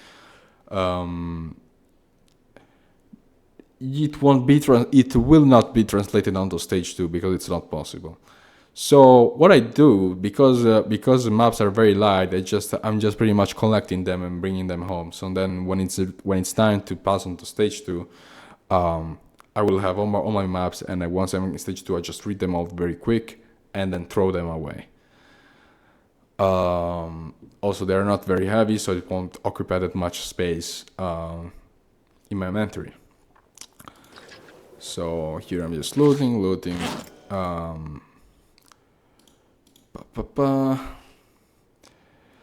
S1: It will not be translated onto stage 2 because it's not possible. So what I do, because the maps are very light, I'm just pretty much collecting them and bringing them home. So then when it's time to pass on to stage 2, I will have all my maps, and once I'm in stage 2, I just read them out very quick and then throw them away. Also, they're not very heavy, so it won't occupy that much space in my inventory. So here I'm just looting.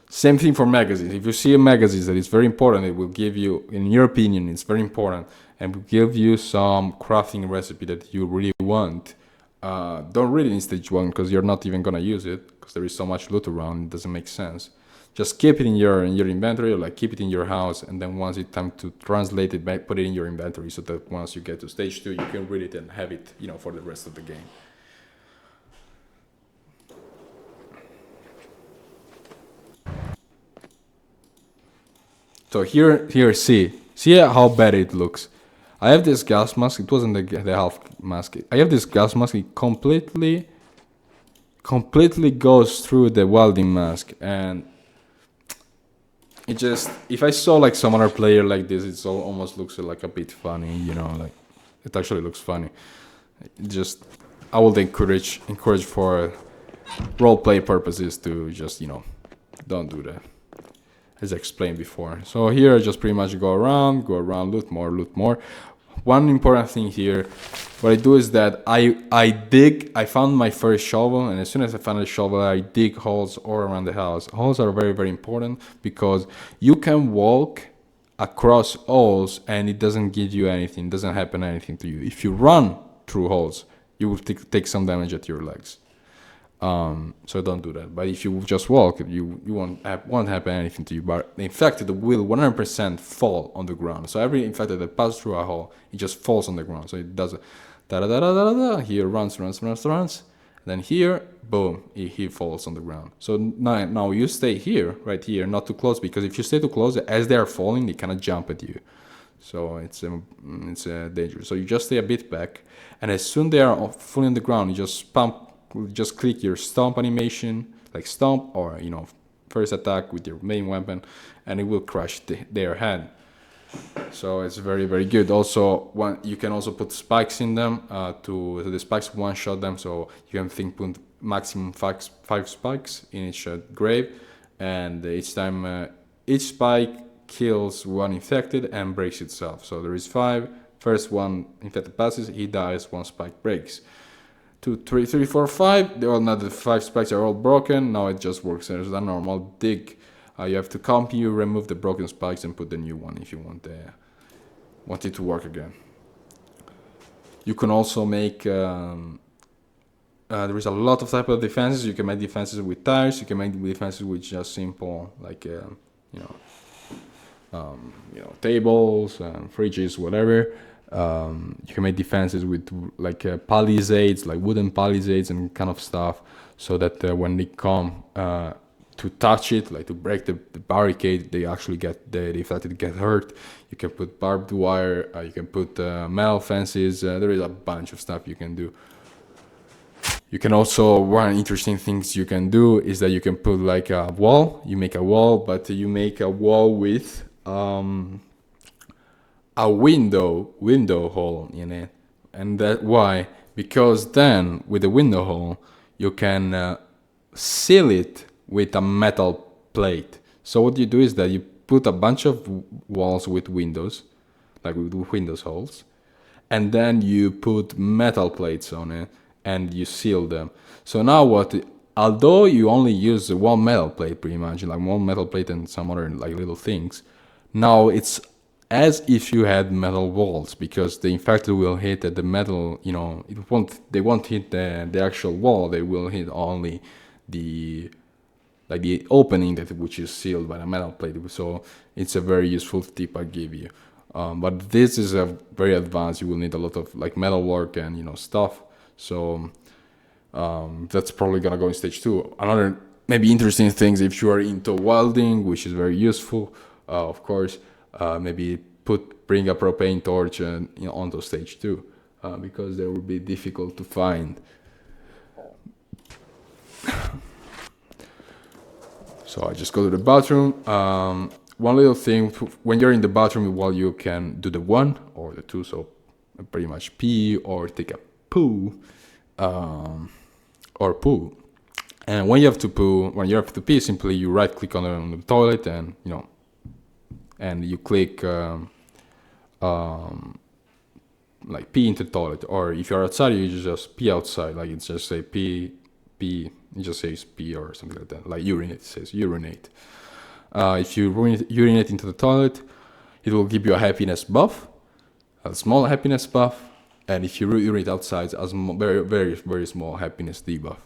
S1: Same thing for magazines. If you see a magazine that is very important, it will give you, in your opinion, it's very important, and will give you some crafting recipe that you really want. Don't read it in stage 1 because you're not even gonna use it because there is so much loot around. It doesn't make sense. Just keep it in your inventory, or keep it in your house, and then once it's time to translate it back, put it in your inventory, so that once you get to stage 2, you can read it and have it, for the rest of the game. So here, see how bad it looks. I have this gas mask. It wasn't the half mask. I have this gas mask. It completely goes through the welding mask, and it just, if I saw some other player like this, it almost looks like a bit funny, it actually looks funny. I would encourage for roleplay purposes to just, don't do that, as I explained before. So here I just pretty much go around, loot more. One important thing here, what I do is that I found my first shovel, and as soon as I found a shovel, I dig holes all around the house. Holes are very, very important because you can walk across holes and it doesn't give you anything, doesn't happen anything to you. If you run through holes, you will take some damage at your legs. So don't do that. But if you just walk, you won't happen anything to you. But the infected will 100% fall on the ground. So every infected that passes through a hole, it just falls on the ground. So it does da da da da da da. Here runs. Then here, boom, he falls on the ground. So now you stay here, right here, not too close, because if you stay too close, as they are falling, they kind of jump at you. So it's dangerous. So you just stay a bit back, and as soon they are fully on the ground, you just click your stomp animation, like stomp, or first attack with your main weapon, and it will crush their head. So it's very, very good. Also, you can also put spikes in them to the spikes one-shot them. So you can put maximum five spikes in each grave, and each time each spike kills one infected and breaks itself. So there is 5. First one infected passes, he dies, 1 spike breaks. 2, 3, 4, 5. Now the 5 spikes are all broken. Now it just works as a normal dig. You have to remove the broken spikes and put the new one if you want it to work again. You can also make. There is a lot of type of defenses. You can make defenses with tires. You can make defenses with just simple tables and fridges, whatever. You can make defenses with palisades, like wooden palisades and kind of stuff, so that when they come to touch it, like to break the barricade, they actually the infected get hurt. You can put barbed wire, you can put metal fences. There is a bunch of stuff you can do. You can also, one interesting things you can do is that you can put like a wall. You make a wall, but you make a wall with a window hole in it. And that why? Because then with the window hole you can seal it with a metal plate. So what you do is that you put a bunch of walls with windows, like with windows holes, and then you put metal plates on it and you seal them. So now although you only use one metal plate, pretty much, like one metal plate and some other like little things, now it's as if you had metal walls, because the infected will hit at the metal, they won't hit the actual wall, they will hit only the opening which is sealed by the metal plate. So it's a very useful tip I give you. But this is a very advanced. You will need a lot of like metal work and stuff. So that's probably gonna go in stage 2. Another maybe interesting things if you are into welding, which is very useful, of course. Maybe bring a propane torch onto stage 2, because they will be difficult to find. So I just go to the bathroom. One little thing, when you're in the bathroom, you can do the 1 or the 2, so pretty much pee or take a poo, or poo. And when you have to pee, simply you right click on the toilet and and you click like pee into the toilet. Or if you're outside, you just pee outside, like it just say pee, it just says pee or something like that. Like urinate, it says urinate. If you urinate into the toilet, it will give you a happiness buff, a small happiness buff. And if you urinate outside, a very, very, very small happiness debuff.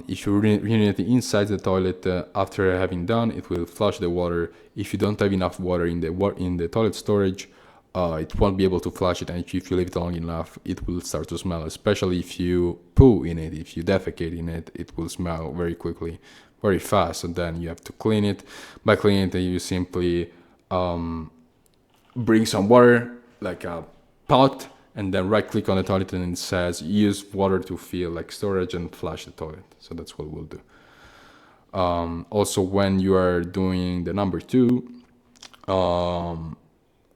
S1: If you urinate inside the toilet, after having done, it will flush the water. If you don't have enough water in the toilet storage, it won't be able to flush it, and if you leave it long enough, it will start to smell, especially if you poo in it. If you defecate in it, it will smell very quickly, very fast, and then you have to clean it. By cleaning it, you simply bring some water, like a pot, and then right click on the toilet, and it says use water to fill like storage and flush the toilet. So that's what we'll do. Also, when you are doing the number 2,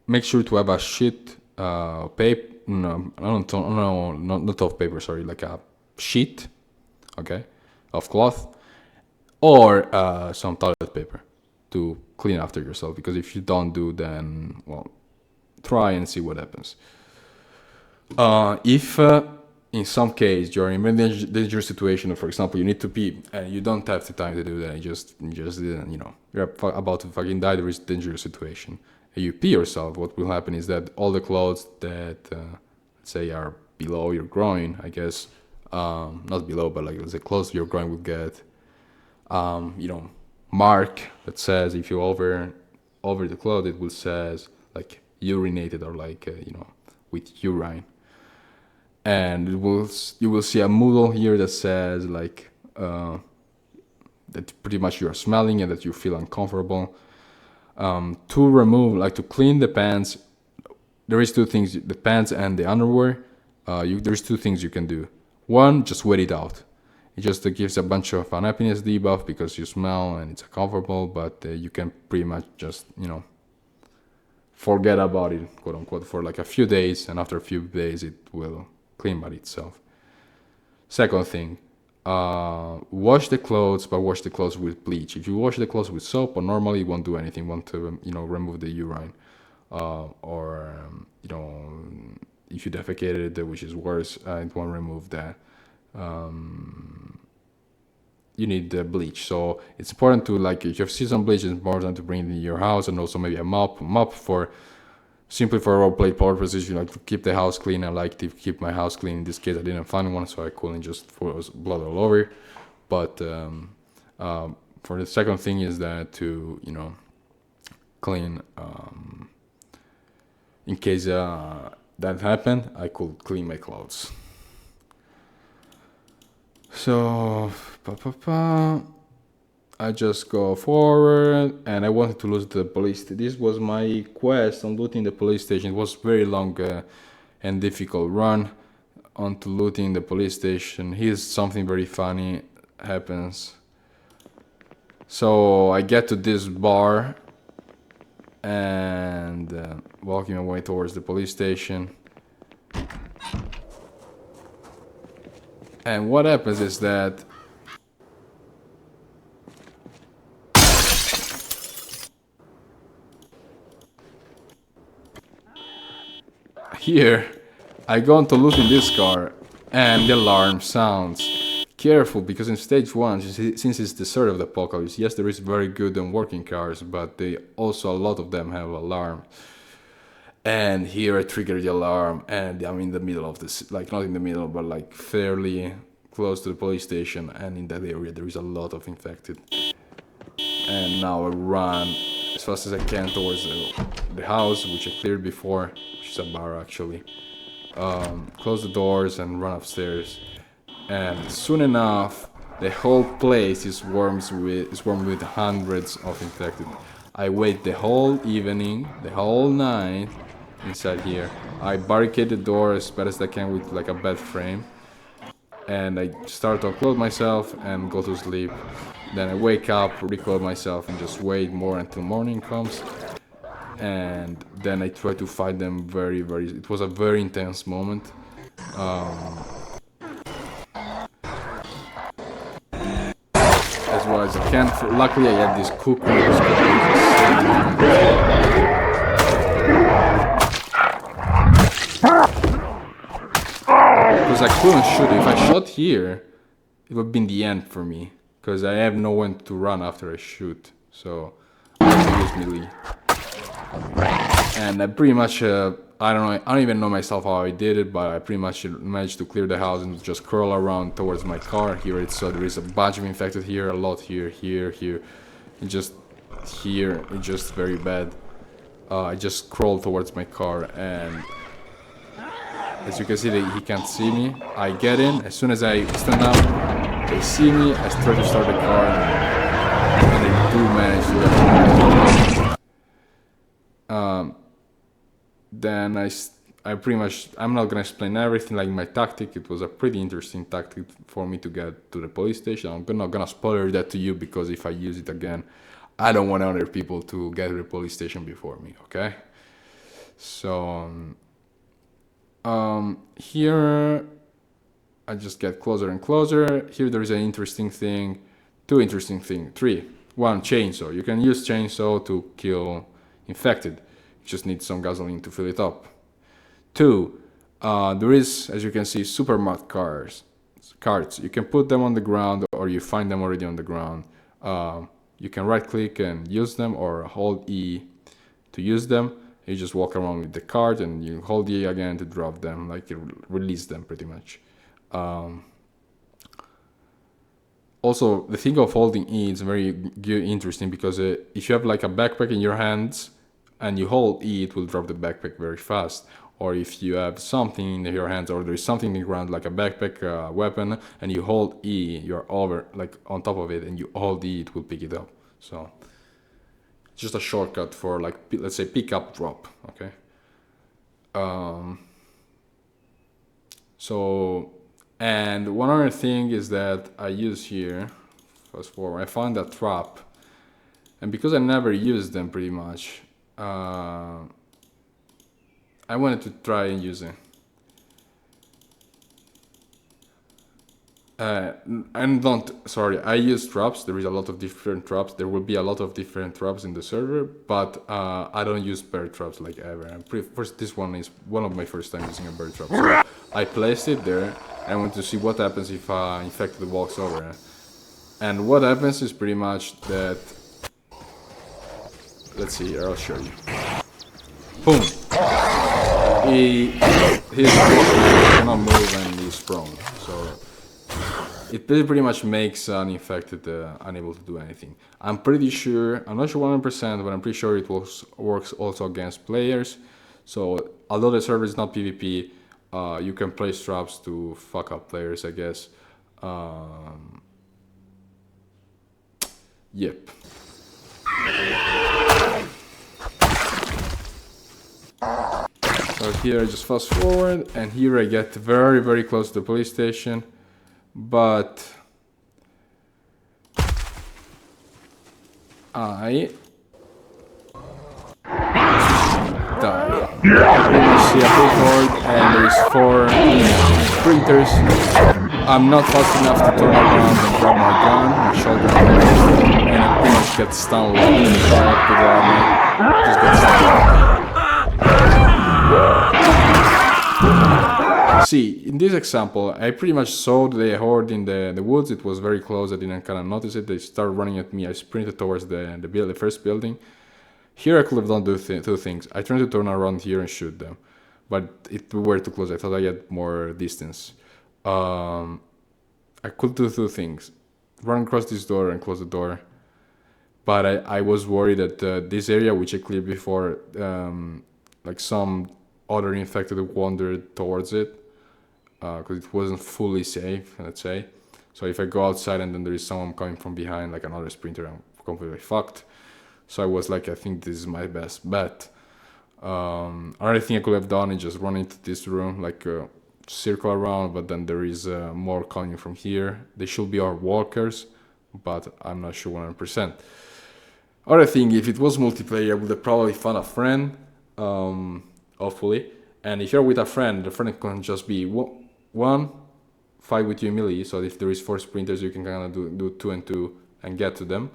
S1: make sure to have a sheet paper. Not of paper. Sorry, like a sheet, okay, of cloth, or some toilet paper to clean after yourself. Because if you don't do, then try and see what happens. If in some case you're in a dangerous situation, for example, you need to pee and you don't have the time to do that, you just didn't, you're about to fucking die, there is a dangerous situation, and you pee yourself, what will happen is that all the clothes that, let's say, are below your groin, I guess, not below, but like, let's say close to your groin will get, mark that says, if you over the cloth, it will says like urinated or like, with urine. And you will see a modal here that says like that pretty much you are smelling and that you feel uncomfortable. To remove, like to clean the pants, there is two things: the pants and the underwear. There's two things you can do. One, just wet it out. It just gives a bunch of unhappiness debuff because you smell and it's uncomfortable, but you can pretty much just forget about it, quote unquote, for like a few days, and after a few days it will clean by itself. Second thing, wash the clothes, but wash the clothes with bleach. If you wash the clothes with soap, or normally it won't do anything, won't to remove the urine, or if you defecated, which is worse, it won't remove that. You need the bleach, so it's important to, like, if you see some bleach, it's important to bring it in your house, and also maybe a mop for simply for roleplay purposes, to keep the house clean. I like to keep my house clean. In this case, I didn't find one, so I couldn't just throw blood all over. But for the second thing is that to clean. In case that happened, I could clean my clothes. So I just go forward, and I wanted to loot the police. This was my quest on looting the police station. It was very long and difficult run onto looting the police station. Here's something very funny happens. So I get to this bar and walking my way towards the police station. And what happens is that here I go on to loot in this car, and the alarm sounds. Careful, because in stage 1, since it's the start of the apocalypse, yes, there is very good and working cars, but they also, a lot of them have alarm. And here I trigger the alarm, and I'm in the middle of this, like not in the middle, but like fairly close to the police station, and in that area there is a lot of infected. And now I run as fast as I can towards the house, which I cleared before, which is a bar actually. Close the doors and run upstairs. And soon enough, the whole place is swarmed with hundreds of infected. I wait the whole evening, the whole night inside here. I barricade the door as best as I can with like a bed frame. And I start to unclothe myself and go to sleep. Then I wake up, reclothe myself, and just wait more until morning comes. And then I try to fight them it was a very intense moment. As well as I can. Luckily I had this cook. Because I couldn't shoot. If I shot here, it would have been the end for me. Because I have no one to run after I shoot. So I have to use melee. And I pretty much, I don't even know myself how I did it, but I pretty much managed to clear the house and just curl around towards my car. Here so there is a bunch of infected here, a lot here. It's just here, it's just very bad. I just crawled towards my car, and as you can see, he can't see me. I get in, as soon as I stand up, they see me, I try to start the car, and they do manage to then I pretty much, I'm not gonna explain everything, like my tactic. It was a pretty interesting tactic for me to get to the police station. I'm not gonna spoiler that to you, because if I use it again, I don't want other people to get to the police station before me, okay? So here I just get closer and closer. Here there is an interesting thing, two interesting things, three. One, chainsaw. You can use chainsaw to kill infected. You just need some gasoline to fill it up. 2, there is, as you can see, supermat carts. You can put them on the ground, or you find them already on the ground. You can right click and use them, or hold E to use them. You just walk around with the cart and you hold E again to drop them, like you release them pretty much. Also, the thing of holding E is very interesting, because if you have like a backpack in your hands and you hold E, it will drop the backpack very fast. Or if you have something in your hands, or there is something in the ground like a backpack, weapon, and you hold E, you're over, like on top of it, and you hold E, it will pick it up. So just a shortcut for, like, let's say pick up drop. Okay. So, and one other thing is that I use here, fast forward, I found a trap, and because I never use them pretty much, I wanted to try and use it. I use traps. There is a lot of different traps. There will be a lot of different traps in the server, but I don't use bear traps like ever. First, this one is one of my first time using a bear trap. So I placed it there, and I want to see what happens if infected walks over. And what happens is pretty much that. Let's see here. I'll show you. Boom. He cannot move and he's prone. So it pretty much makes an infected unable to do anything. I'm pretty sure, I'm not sure 100%, but I'm pretty sure it works also against players. So although the server is not PvP, you can place traps to fuck up players, I guess. Yep. So here I just fast forward, and here I get very, very close to the police station, but I die. You see a big horde, and there is 4 sprinters. I'm not fast enough to turn around and grab my gun, my shotgun, and I pretty much get stunned like just get stunned. See, in this example, I pretty much saw the horde in the woods. It was very close. I didn't kind of notice it. They started running at me. I sprinted towards the first building. Here I could have done two things. I tried to turn around here and shoot them, but it were too close. I thought I had more distance. I could do 2 things: run across this door and close the door. But I was worried that this area, which I cleared before, like some other infected wandered towards it, because it wasn't fully safe, let's say. So if I go outside and then there is someone coming from behind, like another sprinter, I'm completely fucked. So I was like, I think this is my best bet. Another thing I could have done is just run into this room, like circle around, but then there is more coming from here. They should be our walkers, but I'm not sure 100%. Other thing, if it was multiplayer, I would have probably found a friend, hopefully. And if you're with a friend, the friend can just be one, fight with you immediately. So if there is 4 sprinters, you can kind of do 2 and 2 and get to them.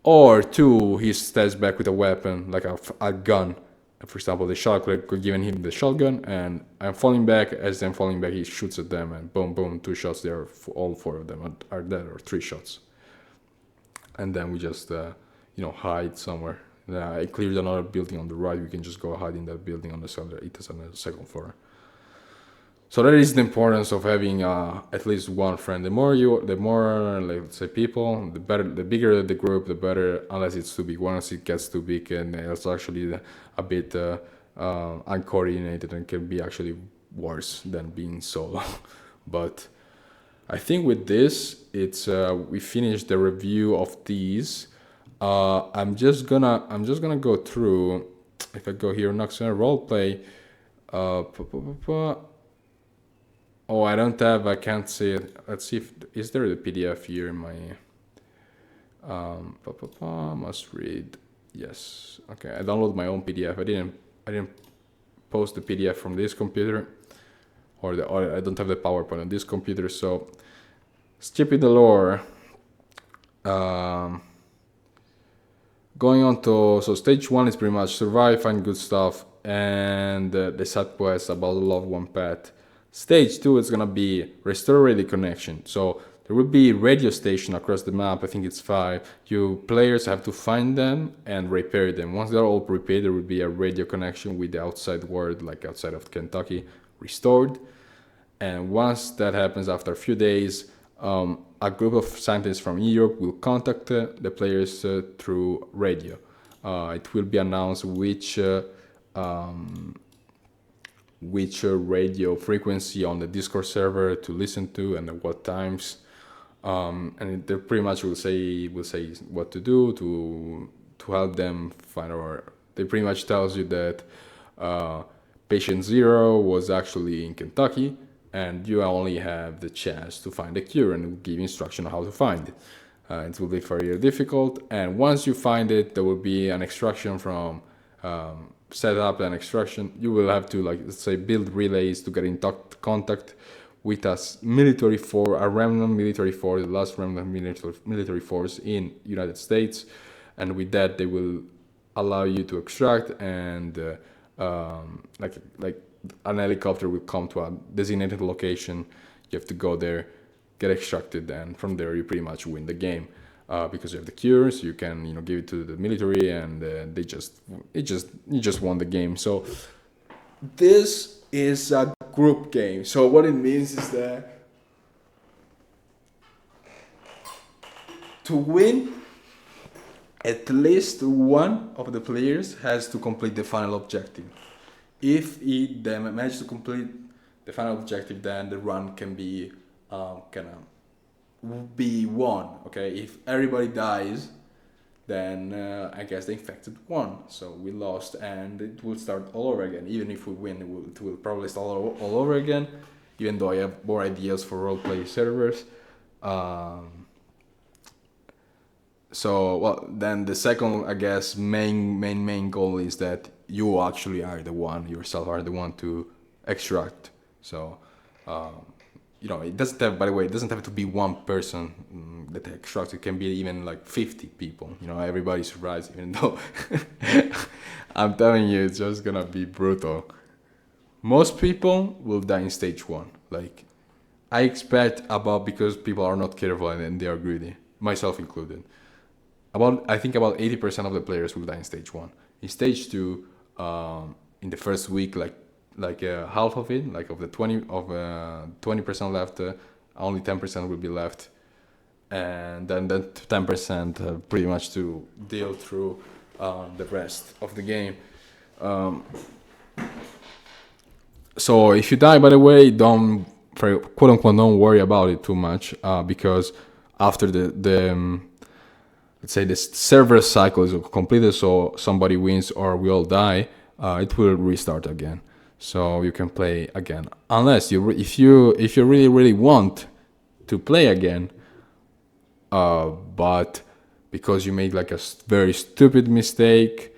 S1: Or 2, he stands back with a weapon, like a gun. For example, the shot could given him the shotgun, and I'm falling back. As I'm falling back, he shoots at them, and boom, boom, 2 shots there. All 4 of them are dead, or 3 shots. And then we just, hide somewhere. I cleared another building on the right. We can just go hide in that building on the second floor. So that is the importance of having at least one friend. The more, let's say, people, the better. The bigger the group, the better. Unless it's too big. Once it gets too big, and it's actually a bit uncoordinated, and can be actually worse than being solo. But I think with this, it's we finished the review of these. I'm just gonna go through. If I go here, Knox Roleplay. Oh, I don't have. I can't see it. Let's see if is there the PDF here in my. Must read. Yes. Okay. I downloaded my own PDF. I didn't post the PDF from this computer, or I don't have the PowerPoint on this computer. So, skipping the lore. Going on to, so stage 1 is pretty much survive, find good stuff, and the side quest about the loved one pet. Stage 2 is gonna be restore radio connection. So there will be radio station across the map. I think it's 5. You players have to find them and repair them. Once they're all repaired, there will be a radio connection with the outside world, like outside of Kentucky, restored. And once that happens, after a few days, a group of scientists from Europe will contact the players through radio. It will be announced which radio frequency on the Discord server to listen to and at what times. And they pretty much will say what to do to help them find. Or they pretty much tells you that patient 0 was actually in Kentucky, and you only have the chance to find the cure, and will give instruction on how to find it. It will be very difficult, and once you find it, there will be an extraction from set up an extraction. You will have to, like, let's say, build relays to get in contact with a military force, a remnant military force, the last remnant military force in United States, and with that they will allow you to extract, and like an helicopter will come to a designated location. You have to go there, get extracted, and from there you pretty much win the game because you have the cure. So you can give it to the military, and you just won the game. So this is a group game. So what it means is that to win, at least one of the players has to complete the final objective. If he then manages to complete the final objective, then the run can be won. Okay, if everybody dies, then I guess the infected won. So we lost, and it will start all over again. Even if we win, it will probably start all over again. Even though I have more ideas for roleplay servers. So, well, then the second, I guess, main goal is that you actually are the one, yourself are the one to extract. So, it doesn't have, by the way, it doesn't have to be one person that extracts. It can be even like 50 people. Everybody survives, even though I'm telling you, it's just gonna be brutal. Most people will die in stage 1. Like, I expect because people are not careful and they are greedy, myself included. I think about 80% of the players will die in stage 1. In stage 2, in the first week, like half of it, like of the 20% left, only 10% will be left, and then 10% pretty much to deal through the rest of the game. So if you die, by the way, don't quote unquote don't worry about it too much, because after the let's say the server cycle is completed, so somebody wins or we all die, it will restart again. So you can play again, unless if you really want to play again, but because you made like a very stupid mistake.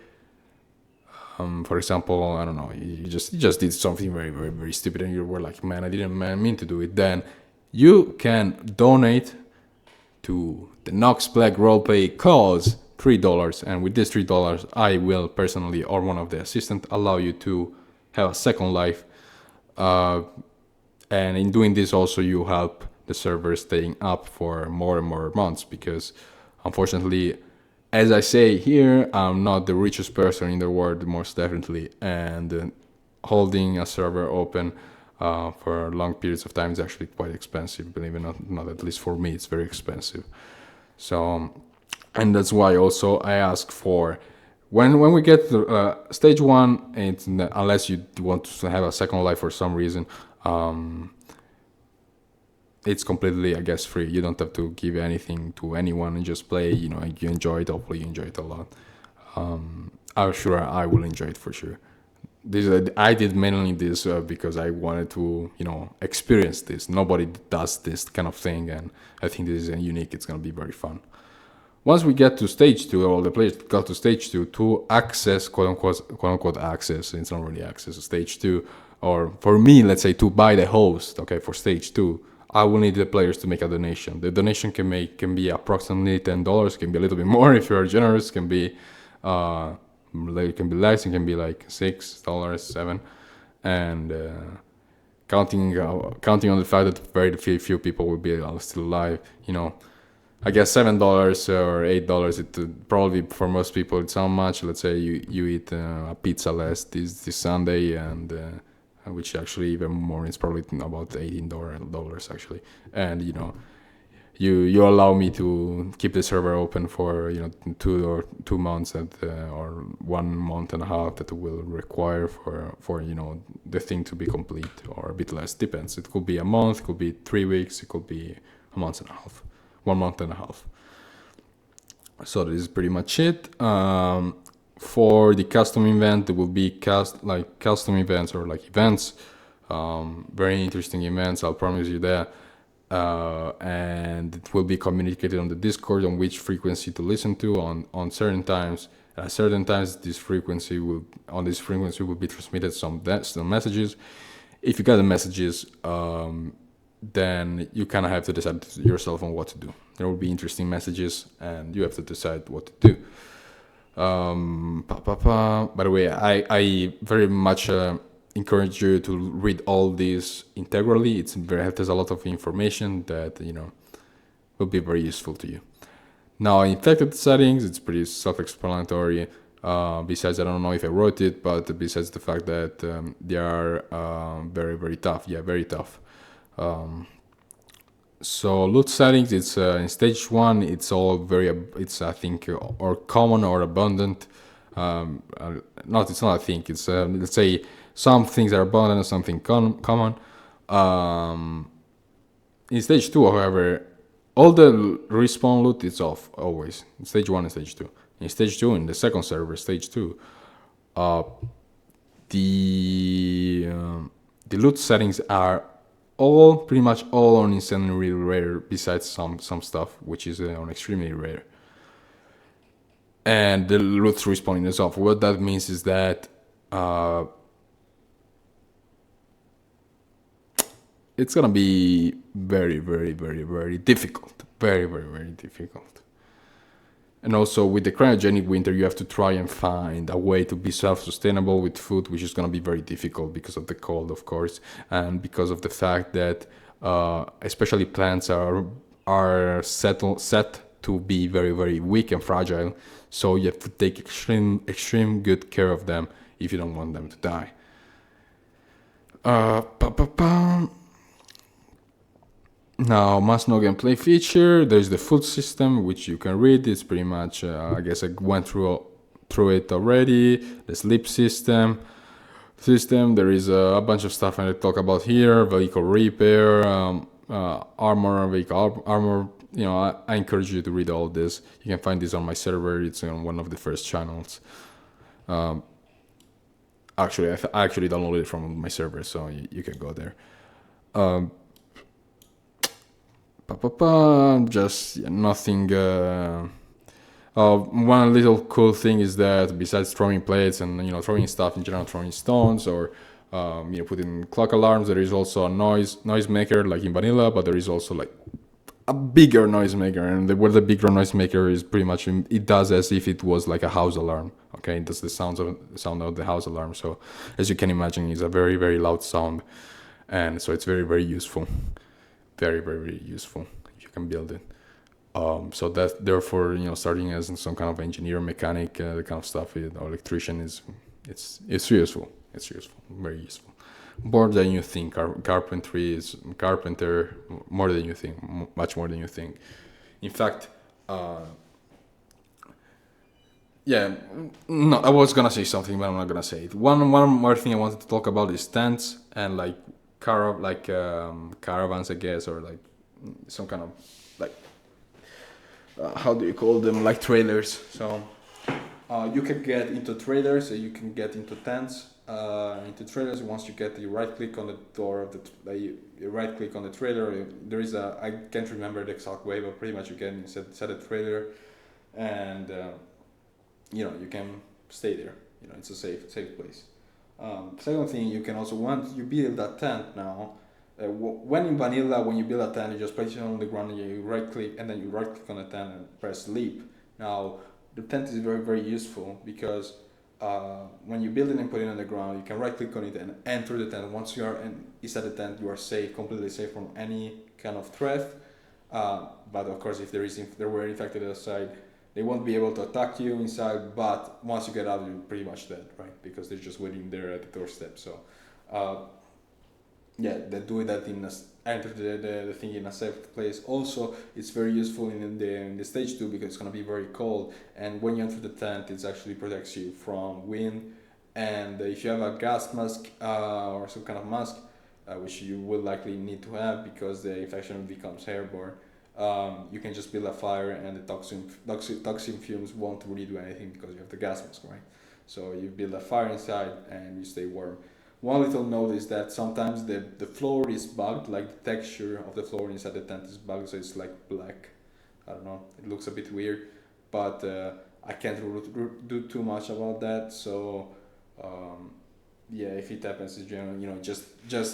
S1: For example, I don't know, you just did something very, very, very stupid, and you were like, man, I didn't mean to do it. Then you can donate to the Knox Black Roleplay cause $3, and with this $3, I will personally, or one of the assistants, allow you to have a second life. And in doing this, also you help the server staying up for more and more months, because unfortunately, as I say here, I'm not the richest person in the world, most definitely, and holding a server open for long periods of time is actually quite expensive. Believe it or not, at least for me, it's very expensive. So, and that's why also I ask for, when we get to stage 1, unless you want to have a second life for some reason, it's completely, I guess, free. You don't have to give anything to anyone and just play. You enjoy it. Hopefully you enjoy it a lot. I'm sure I will enjoy it for sure. I did mainly this because I wanted to, experience this. Nobody does this kind of thing, and I think this is unique. It's going to be very fun. Once we get to stage 2, or the players got to stage 2, to access, quote unquote access, it's not really access, stage 2, or for me, let's say to buy the host, okay, for stage 2, I will need the players to make a donation. The donation can be approximately $10, can be a little bit more if you are generous, can be it can be less, it can be like $6, $7, and counting on the fact that very few people will be still alive, I guess $7 or $8. It probably for most people it's not much. Let's say you eat a pizza less this Sunday, and which actually even more, it's probably about $18 actually, and you allow me to keep the server open for 2 months or 1 month and a half that will require for the thing to be complete, or a bit less, depends. It could be a month, it could be 3 weeks, it could be a month and a half, 1 month and a half. So this is pretty much it. For the custom event, there will be custom events or like events, very interesting events, I'll promise you that. And it will be communicated on the Discord on which frequency to listen to on certain times. At certain times, this frequency will be transmitted some messages. If you get the messages, then you kind of have to decide yourself on what to do. There will be interesting messages, and you have to decide what to do. By the way, I very much encourage you to read all this integrally. There's a lot of information that will be very useful to you. Now, infected settings, it's pretty self-explanatory. Besides, I don't know if I wrote it, but besides the fact that they are very, very tough. Yeah, very tough. So loot settings, it's in stage 1, it's all I think, or common or abundant. It's not I think, it's let's say some things are abundant and something common. In stage 2, however, all the respawn loot is off always. In stage 1 and stage 2. In stage 2, in the second server, stage 2, the loot settings are pretty much all on insanely rare, besides some stuff which is on extremely rare. And the loot respawning is off. What that means is that it's gonna be very, very, very, very difficult. Very, very, very difficult. And also with the cryogenic winter, you have to try and find a way to be self-sustainable with food, which is going to be very difficult because of the cold, of course, and because of the fact that especially plants are set to be very, very weak and fragile. So you have to take extreme good care of them if you don't want them to die. Now, must know gameplay feature. There's the food system, which you can read. It's pretty much, I guess I went through it already. The sleep system. There is a bunch of stuff I talk about here. Vehicle repair, vehicle armor. I encourage you to read all this. You can find this on my server. It's on one of the first channels. Actually, I actually downloaded it from my server, so you can go there. Just nothing. One little cool thing is that besides throwing plates and throwing stuff in general, throwing stones or putting clock alarms, there is also a noise maker like in vanilla, but there is also like a bigger noisemaker, and where the bigger noisemaker is pretty much it does as if it was like a house alarm. Okay, it does the sound of the house alarm. So as you can imagine, it's a very, very loud sound, and so it's very, very useful. Very, very, very useful if you can build it. So that therefore, starting as some kind of engineer, mechanic, the kind of stuff, or electrician it's useful. It's useful, very useful. More than you think. Carpenter more than you think, much more than you think. In fact, no, I was gonna say something, but I'm not gonna say it. One more thing I wanted to talk about is tents and like caravans, I guess, or like some kind of like how do you call them, like trailers. So you can get into trailers, you can get into tents, into trailers. Once you right click on the door of you right click on the trailer, there is I can't remember the exact way, but pretty much you can set a trailer, and you can stay there. It's a safe place. Second thing, you can also, once you build that tent now, When in vanilla, when you build a tent, you just place it on the ground and you right click, and then you right click on the tent and press sleep. Now, the tent is very very useful because when you build it and put it on the ground, you can right click on it and enter the tent. Once you are inside the tent, you are safe, completely safe from any kind of threat. But of course, if there were infected outside, they won't be able to attack you inside. But once you get out, you're pretty much dead, right? Because they're just waiting there at the doorstep. So. Uh, yeah, they do that enter the thing in a safe place. Also, it's very useful in the stage 2 because it's gonna be very cold, and when you enter the tent, it actually protects you from wind. And if you have a gas mask or some kind of mask, which you will likely need to have because the infection becomes airborne, you can just build a fire and the toxin fumes won't really do anything because you have the gas mask, right? So you build a fire inside and you stay warm. One little note is that sometimes the floor is bugged, like the texture of the floor inside the tent is bugged, so it's like black. I don't know, it looks a bit weird, but I can't do too much about that. So yeah, if it happens, it's generally, just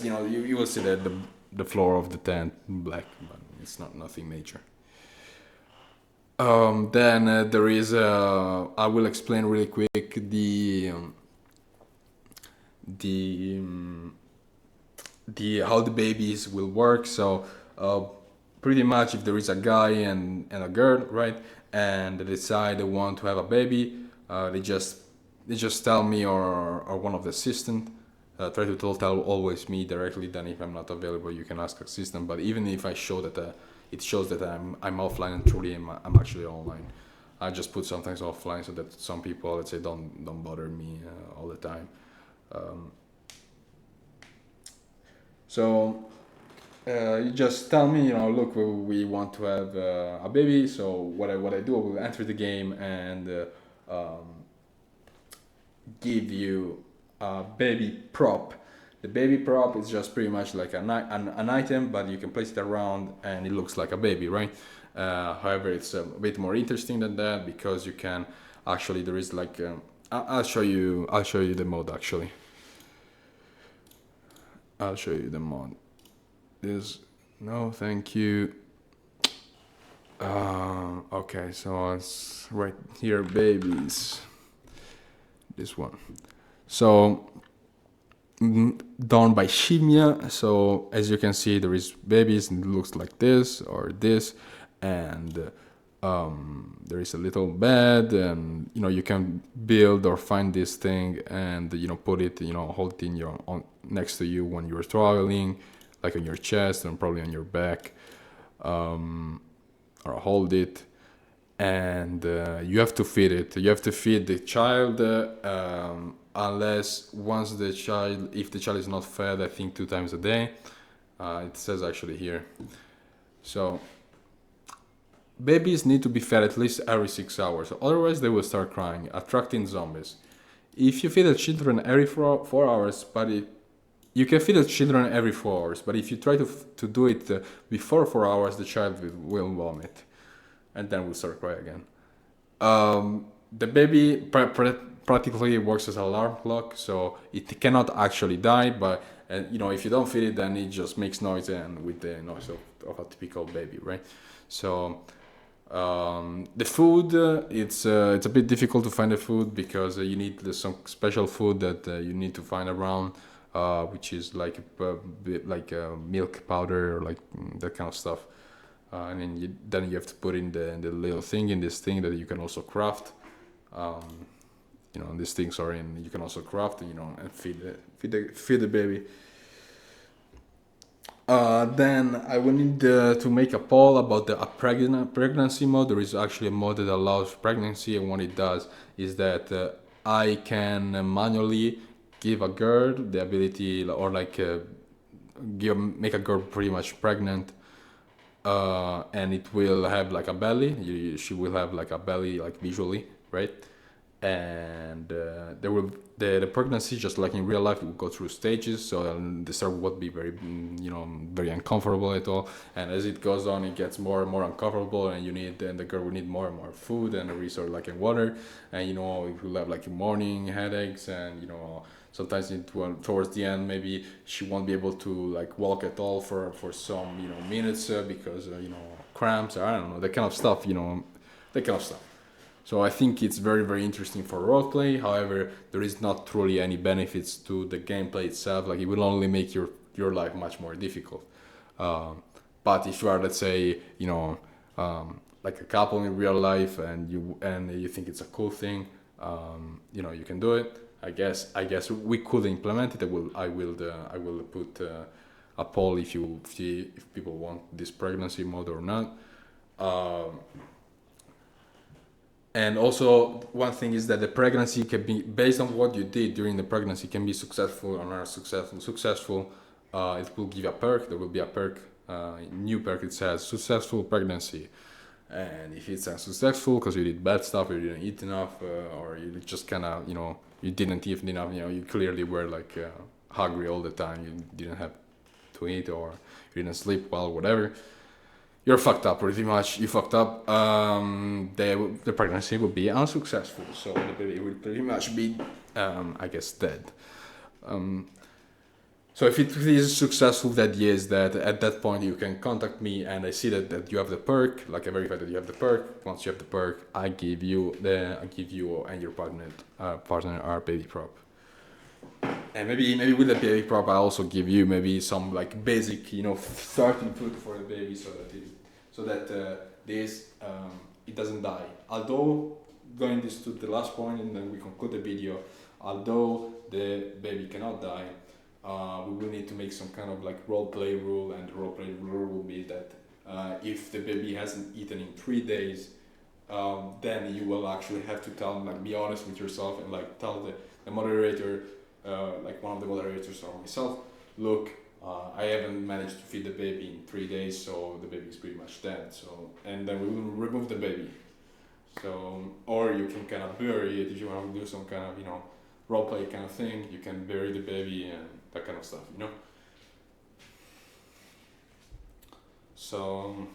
S1: you will see that the floor of the tent black, but it's not nothing major. Then there is I will explain really quick the the how the babies will work. So pretty much if there is a guy and a girl, right, and they decide they want to have a baby, they just tell me or one of the assistant. Try to tell always me directly. Then if I'm not available, you can ask assistant. But even if I show that it shows that I'm offline and truly I'm actually online. I just put sometimes offline so that some people, let's say, don't bother me all the time. Um, so you just tell me, look, we want to have a baby. So what I do, I will enter the game and give you a baby prop. The baby prop is just pretty much like an item, but you can place it around and it looks like a baby, right? However, it's a bit more interesting than that because you can actually there is like I'll show you the mod actually. I'll show you the mod. This no, thank you. Okay, so it's right here, babies. This one. So done by Shimia. So as you can see, there is babies and it looks like this or this, and there is a little bed, and you can build or find this thing and put it, hold it in next to you when you're traveling, like on your chest and probably on your back, or hold it. And you have to feed it. You have to feed the child unless if the child is not fed, I think 2 times a day. It says actually here. So babies need to be fed at least every 6 hours, otherwise they will start crying, attracting zombies. If you feed the children every 4 hours, but you can feed the children every 4 hours, but if you try to do it before 4 hours, the child will vomit and then will start crying again. The baby practically works as an alarm clock, so it cannot actually die, but if you don't feed it, then it just makes noise, and with the noise of a typical baby, right? So the food, it's a bit difficult to find the food because you need some special food that you need to find around, which is like milk powder or like that kind of stuff. And then you have to put in the little thing in this thing that you can also craft. These things are in. You can also craft, and feed the baby. Then I will need to make a poll about a pregnancy mode. There is actually a mode that allows pregnancy, and what it does is that I can manually give a girl the ability, or like make a girl pretty much pregnant. And it will have like a belly. She will have like a belly, like visually, right? and the pregnancy, just like in real life, will go through stages. So the start won't be very very uncomfortable at all, and as it goes on, it gets more and more uncomfortable, and the girl will need more and more food and a resource like in water, and it will have like morning headaches, and sometimes towards the end maybe she won't be able to like walk at all for some minutes because cramps, or I don't know, that kind of stuff, that kind of stuff. So I think it's very, very interesting for roleplay. However, there is not truly any benefits to the gameplay itself. Like, it will only make your life much more difficult. But if you are, let's say, like a couple in real life, and you think it's a cool thing, you can do it. I guess we could implement it. I will put a poll if people want this pregnancy mode or not. And also, one thing is that the pregnancy can be based on what you did during the pregnancy, can be successful or not successful. It will give a perk. There will be a perk, new perk. It says successful pregnancy, and if it's unsuccessful because you did bad stuff, or you didn't eat enough, or you just kind of you didn't eat enough. You clearly were like hungry all the time. You didn't have to eat, or you didn't sleep well, whatever. You're fucked up, pretty much. You fucked up. The pregnancy will be unsuccessful, so the baby will pretty much be, I guess, dead. So if it is successful, that is that at that point you can contact me, and I see that you have the perk. Like, I verify that you have the perk. Once you have the perk, I give you and your partner our baby prop. And maybe with the baby prop, I also give you maybe some like basic, starting food for the baby, so that it doesn't die. Although, going this to the last point, and then we conclude the video. Although the baby cannot die, we will need to make some kind of like roleplay rule, and the roleplay rule will be that if the baby hasn't eaten in 3 days, then you will actually have to be honest with yourself, and like tell the moderator. Like one of the moderators or myself, look, I haven't managed to feed the baby in 3 days, so the baby is pretty much dead. So, and then we will remove the baby. So, or you can kind of bury it if you want to do some kind of roleplay kind of thing. You can bury the baby and that kind of stuff, So,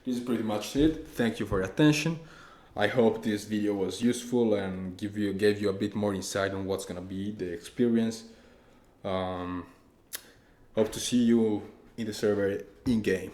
S1: this is pretty much it. Thank you for your attention. I hope this video was useful and gave you a bit more insight on what's gonna be the experience. Hope to see you in the server in game.